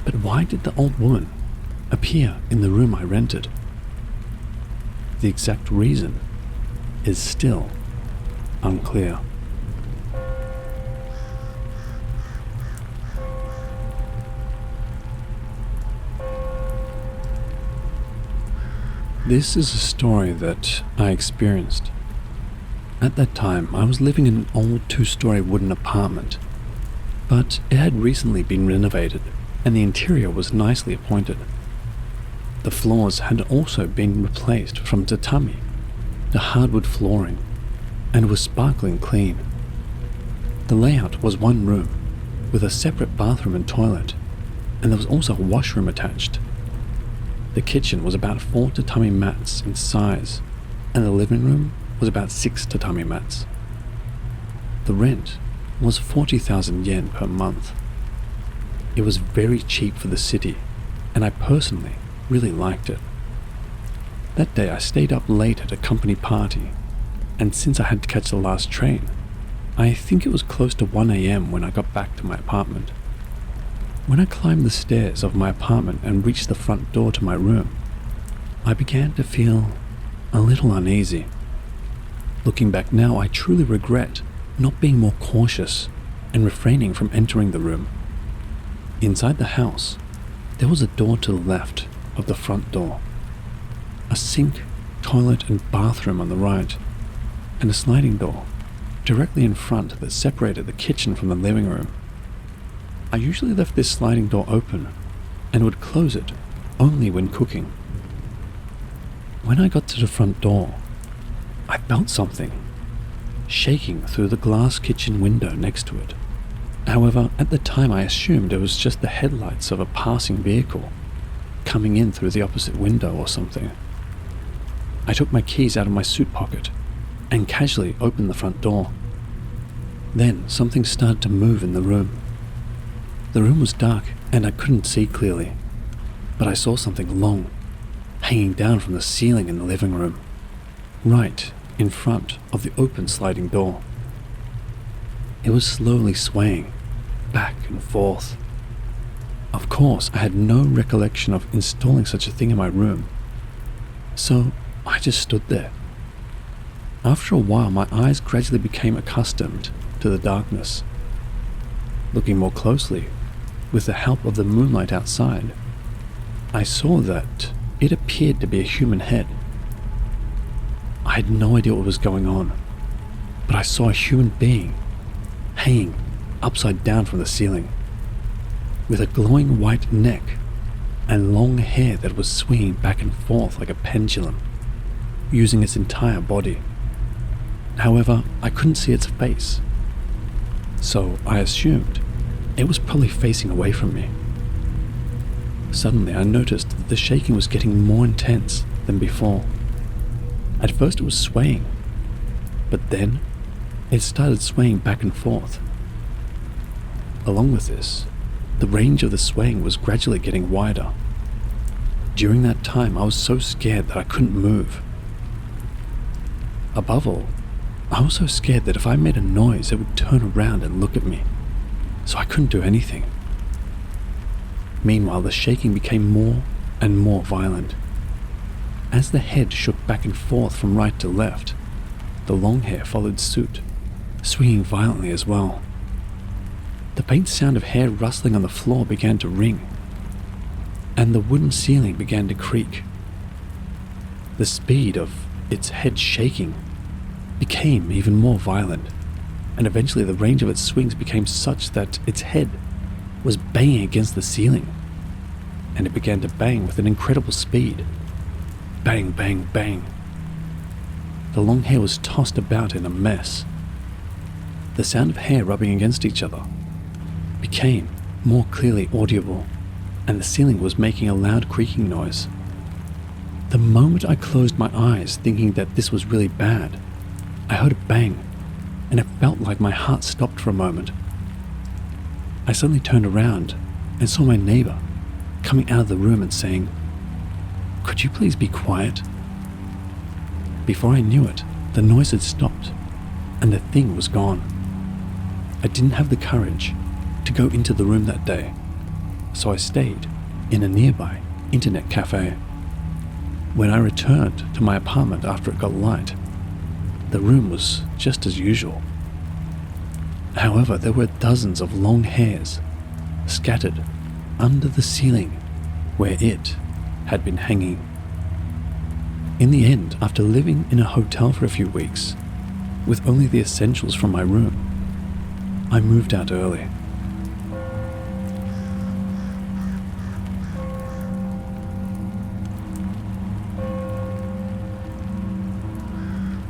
But why did the old woman appear in the room I rented? The exact reason is still unclear. This is a story that I experienced. At that time, I was living in an old 2-story wooden apartment, but it had recently been renovated and the interior was nicely appointed. The floors had also been replaced from tatami to hardwood flooring and was sparkling clean. The layout was one room with a separate bathroom and toilet, and there was also a washroom attached. The kitchen was about 4 tatami mats in size, and the living room was about 6 tatami mats. The rent was 40,000 yen per month. It was very cheap for the city, and I personally really liked it. That day I stayed up late at a company party, and since I had to catch the last train, I think it was close to 1 a.m. when I got back to my apartment. When I climbed the stairs of my apartment and reached the front door to my room, I began to feel a little uneasy. Looking back now, I truly regret not being more cautious and refraining from entering the room. Inside the house, there was a door to the left of the front door, a sink, toilet and bathroom on the right, and a sliding door directly in front that separated the kitchen from the living room. I usually left this sliding door open and would close it only when cooking. When I got to the front door, I felt something shaking through the glass kitchen window next to it. However, at the time I assumed it was just the headlights of a passing vehicle coming in through the opposite window or something. I took my keys out of my suit pocket and casually opened the front door. Then something started to move in the room. The room was dark and I couldn't see clearly, but I saw something long, hanging down from the ceiling in the living room, right in front of the open sliding door. It was slowly swaying back and forth. Of course, I had no recollection of installing such a thing in my room, so I just stood there. After a while, my eyes gradually became accustomed to the darkness. Looking more closely, with the help of the moonlight outside, I saw that it appeared to be a human head. I had no idea what was going on, but I saw a human being hanging upside down from the ceiling, with a glowing white neck and long hair that was swinging back and forth like a pendulum, using its entire body. However, I couldn't see its face, so I assumed it was probably facing away from me. Suddenly I noticed that the shaking was getting more intense than before. At first it was swaying, but then it started swaying back and forth. Along with this, the range of the swaying was gradually getting wider. During that time, I was so scared that I couldn't move. Above all, I was so scared that if I made a noise, it would turn around and look at me, so I couldn't do anything. Meanwhile, the shaking became more and more violent. As the head shook back and forth from right to left, the long hair followed suit, swinging violently as well. The faint sound of hair rustling on the floor began to ring, and the wooden ceiling began to creak. The speed of its head shaking became even more violent, and eventually the range of its swings became such that its head was banging against the ceiling, and it began to bang with an incredible speed. Bang, bang, bang. The long hair was tossed about in a mess. The sound of hair rubbing against each other became more clearly audible, and the ceiling was making a loud creaking noise. The moment I closed my eyes thinking that this was really bad, I heard a bang, and it felt like my heart stopped for a moment. I suddenly turned around and saw my neighbor coming out of the room and saying, "Could you please be quiet?" Before I knew it, the noise had stopped, and the thing was gone. I didn't have the courage to go into the room that day, so I stayed in a nearby internet cafe. When I returned to my apartment after it got light, the room was just as usual. However, there were dozens of long hairs scattered under the ceiling where it had been hanging. In the end, after living in a hotel for a few weeks, with only the essentials from my room, I moved out early.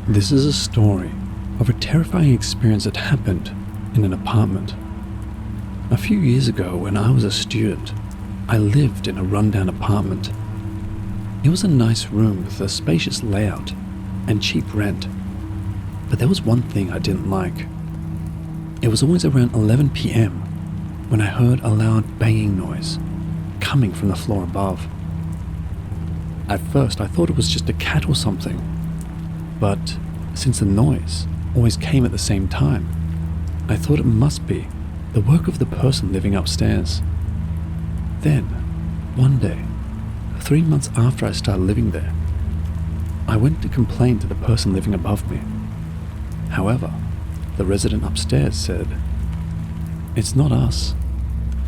This is a story of a terrifying experience that happened in an apartment. A few years ago, when I was a student, I lived in a rundown apartment. It was a nice room with a spacious layout and cheap rent. But there was one thing I didn't like. It was always around 11 p.m. when I heard a loud banging noise coming from the floor above. At first, I thought it was just a cat or something. But since the noise always came at the same time, I thought it must be the work of the person living upstairs. Then, one day, 3 months after I started living there, I went to complain to the person living above me. However, the resident upstairs said, "It's not us.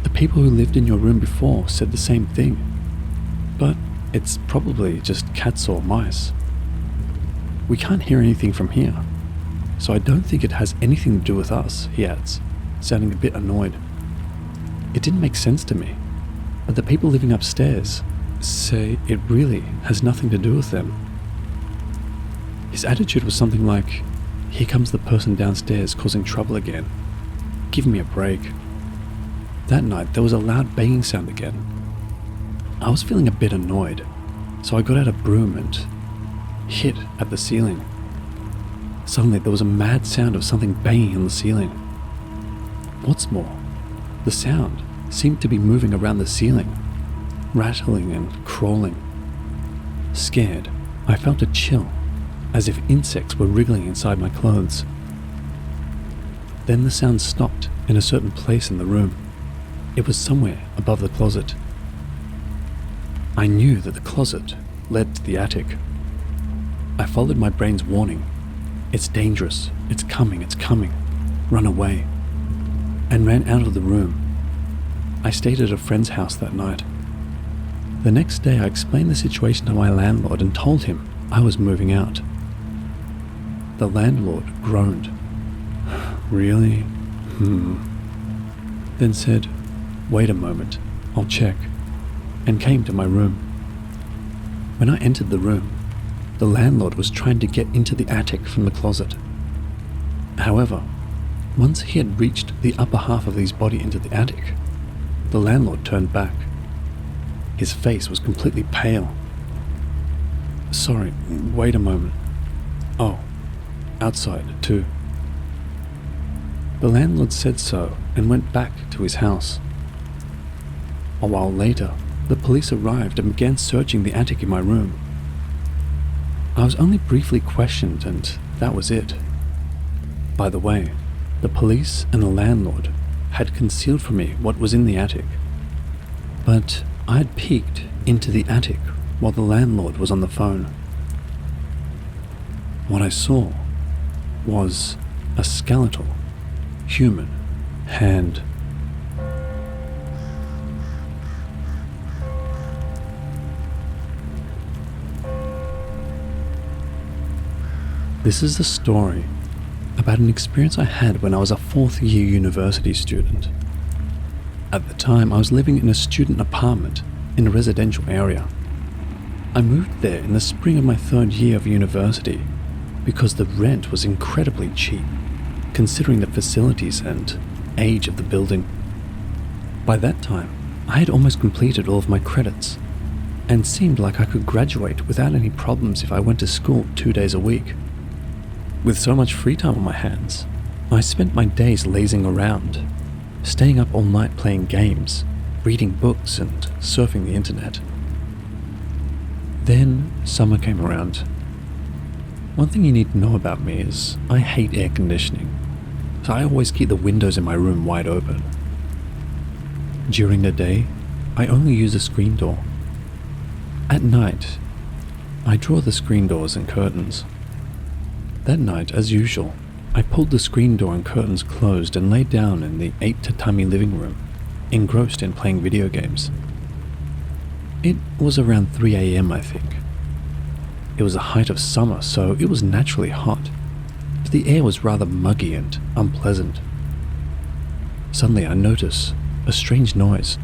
The people who lived in your room before said the same thing, but it's probably just cats or mice. We can't hear anything from here, so I don't think it has anything to do with us," he adds, sounding a bit annoyed. It didn't make sense to me, but the people living upstairs say it really has nothing to do with them. His attitude was something like, "Here comes the person downstairs causing trouble again. Give me a break." That night there was a loud banging sound again. I was feeling a bit annoyed, so I got out a broom and hit at the ceiling. Suddenly there was a mad sound of something banging on the ceiling. What's more, the sound seemed to be moving around the ceiling, rattling and crawling. Scared, I felt a chill, as if insects were wriggling inside my clothes. Then the sound stopped in a certain place in the room. It was somewhere above the closet. I knew that the closet led to the attic. I followed my brain's warning. "It's dangerous. It's coming. Run away." And ran out of the room. I stayed at a friend's house that night. The next day I explained the situation to my landlord and told him I was moving out. The landlord groaned. "Really? Then said, 'Wait a moment, I'll check,' and came to my room. When I entered the room, the landlord was trying to get into the attic from the closet. However, once he had reached the upper half of his body into the attic, the landlord turned back. His face was completely pale. "Sorry, wait a moment. Oh, outside too." The landlord said so and went back to his house. A while later, the police arrived and began searching the attic in my room. I was only briefly questioned and that was it. By the way, the police and the landlord had concealed from me what was in the attic. But I had peeked into the attic while the landlord was on the phone. What I saw was a skeletal, human hand. This is the story about an experience I had when I was a fourth-year university student. At the time, I was living in a student apartment in a residential area. I moved there in the spring of my third year of university because the rent was incredibly cheap, considering the facilities and age of the building. By that time, I had almost completed all of my credits and seemed like I could graduate without any problems if I went to school 2 days a week. With so much free time on my hands, I spent my days lazing around, staying up all night playing games, reading books and surfing the internet. Then summer came around. One thing you need to know about me is I hate air conditioning, so I always keep the windows in my room wide open. During the day, I only use a screen door. At night, I draw the screen doors and curtains. That night, as usual, I pulled the screen door and curtains closed and lay down in the 8-tatami living room, engrossed in playing video games. It was around 3 a.m. I think. It was the height of summer, so it was naturally hot, but the air was rather muggy and unpleasant. Suddenly I notice a strange noise.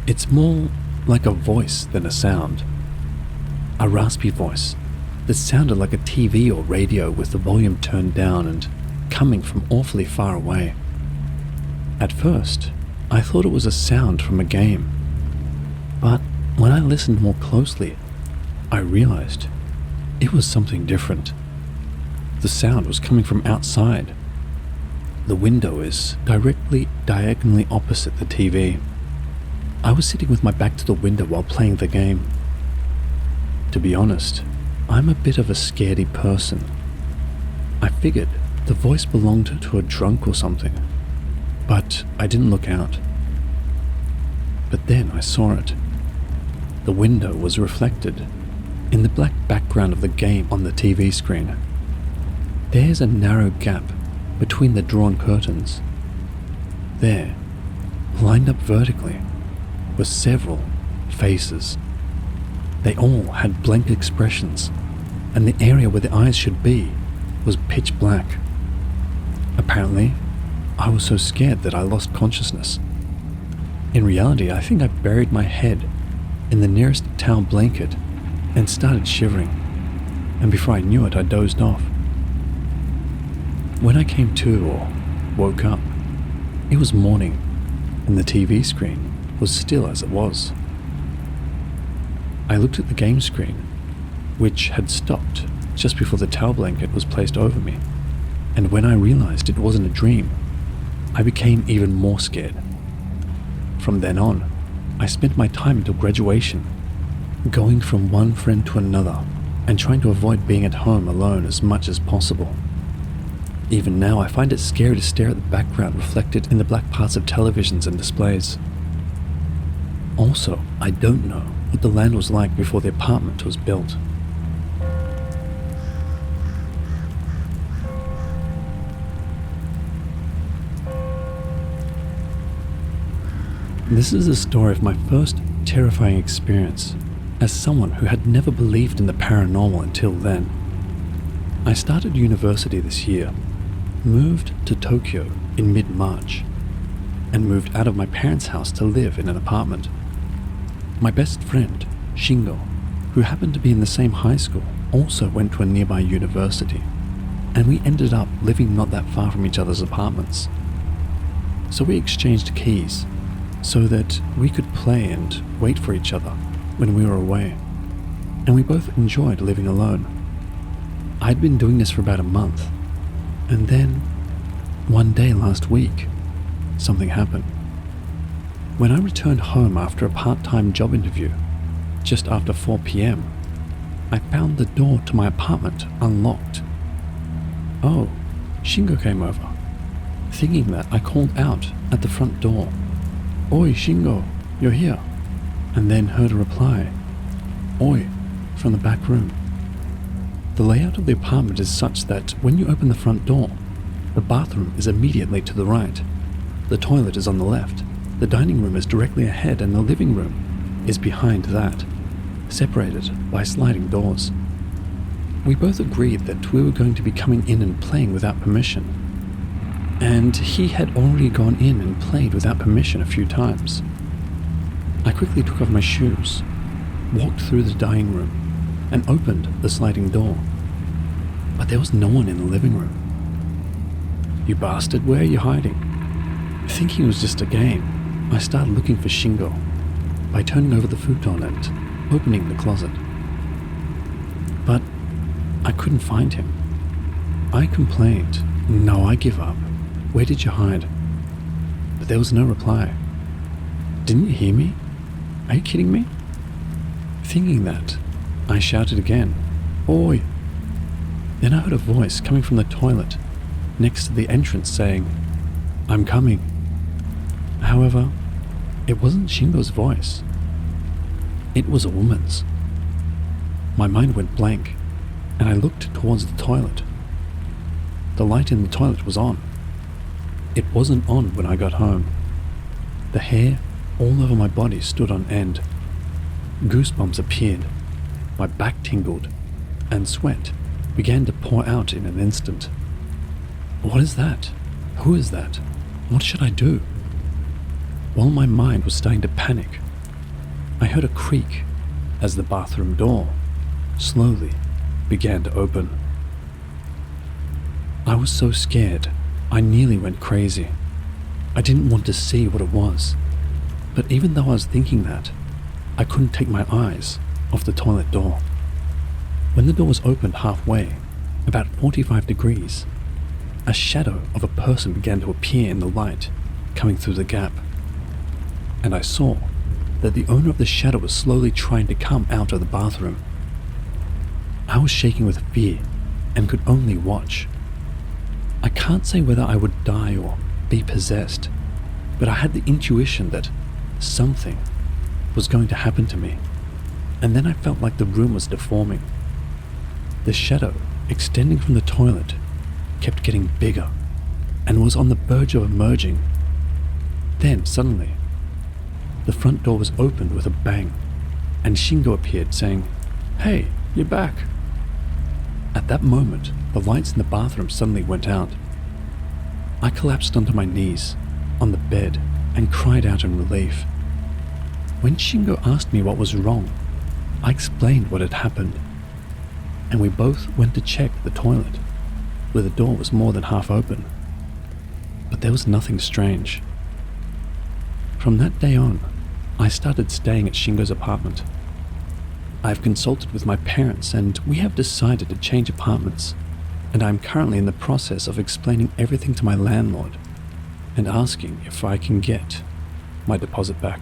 It's more like a voice than a sound. A raspy voice that sounded like a TV or radio with the volume turned down and coming from awfully far away. At first, I thought it was a sound from a game, but when I listened more closely, I realized it was something different. The sound was coming from outside. The window is directly diagonally opposite the TV. I was sitting with my back to the window while playing the game. To be honest, I'm a bit of a scaredy person. I figured the voice belonged to a drunk or something, but I didn't look out. But then I saw it. The window was reflected in the black background of the game on the TV screen. There's a narrow gap between the drawn curtains. There, lined up vertically, were several faces. They all had blank expressions, and the area where the eyes should be was pitch black. Apparently, I was so scared that I lost consciousness. In reality, I think I buried my head in the nearest towel blanket and started shivering, and before I knew it, I dozed off. When I came to or woke up, it was morning, and the TV screen was still as it was. I looked at the game screen, which had stopped just before the towel blanket was placed over me, and when I realized it wasn't a dream, I became even more scared. From then on, I spent my time until graduation, going from one friend to another and trying to avoid being at home alone as much as possible. Even now, I find it scary to stare at the background reflected in the black parts of televisions and displays. Also, I don't know what the land was like before the apartment was built. This is the story of my first terrifying experience as someone who had never believed in the paranormal until then. I started university this year, moved to Tokyo in mid-March, and moved out of my parents' house to live in an apartment. My best friend, Shingo, who happened to be in the same high school, also went to a nearby university, and we ended up living not that far from each other's apartments. So we exchanged keys so that we could play and wait for each other when we were away, and we both enjoyed living alone. I'd been doing this for about a month, and then, one day last week, something happened. When I returned home after a part-time job interview, just after 4 p.m., I found the door to my apartment unlocked. Oh, Shingo came over, thinking that I called out at the front door, "Oi, Shingo, you're here," and then heard a reply, "Oi," from the back room. The layout of the apartment is such that when you open the front door, the bathroom is immediately to the right, the toilet is on the left, the dining room is directly ahead, and the living room is behind that, separated by sliding doors. We both agreed that we were going to be coming in and playing without permission, and he had already gone in and played without permission a few times. I quickly took off my shoes, walked through the dining room, and opened the sliding door. But there was no one in the living room. "You bastard, where are you hiding?" Thinking it was just a game, I started looking for Shingo by turning over the futon and opening the closet. But I couldn't find him. I complained, "No, I give up. Where did you hide?" But there was no reply. "Didn't you hear me? Are you kidding me?" Thinking that, I shouted again, "Oi!" Then I heard a voice coming from the toilet next to the entrance saying, "I'm coming." However, it wasn't Shingo's voice. It was a woman's. My mind went blank, and I looked towards the toilet. The light in the toilet was on. It wasn't on when I got home. The hair all over my body stood on end. Goosebumps appeared. My back tingled, and sweat began to pour out in an instant. What is that? Who is that? What should I do? While my mind was starting to panic, I heard a creak as the bathroom door slowly began to open. I was so scared, I nearly went crazy. I didn't want to see what it was, but even though I was thinking that, I couldn't take my eyes off the toilet door. When the door was opened halfway, about 45 degrees, a shadow of a person began to appear in the light coming through the gap, and I saw that the owner of the shadow was slowly trying to come out of the bathroom. I was shaking with fear and could only watch. I can't say whether I would die or be possessed, but I had the intuition that something was going to happen to me, and then I felt like the room was deforming. The shadow extending from the toilet kept getting bigger and was on the verge of emerging. Then suddenly, the front door was opened with a bang, and Shingo appeared saying, "Hey, you're back." At that moment, the lights in the bathroom suddenly went out. I collapsed onto my knees on the bed and cried out in relief. When Shingo asked me what was wrong, I explained what had happened, and we both went to check the toilet, where the door was more than half open. But there was nothing strange. From that day on, I started staying at Shingo's apartment. I have consulted with my parents and we have decided to change apartments, and I am currently in the process of explaining everything to my landlord and asking if I can get my deposit back.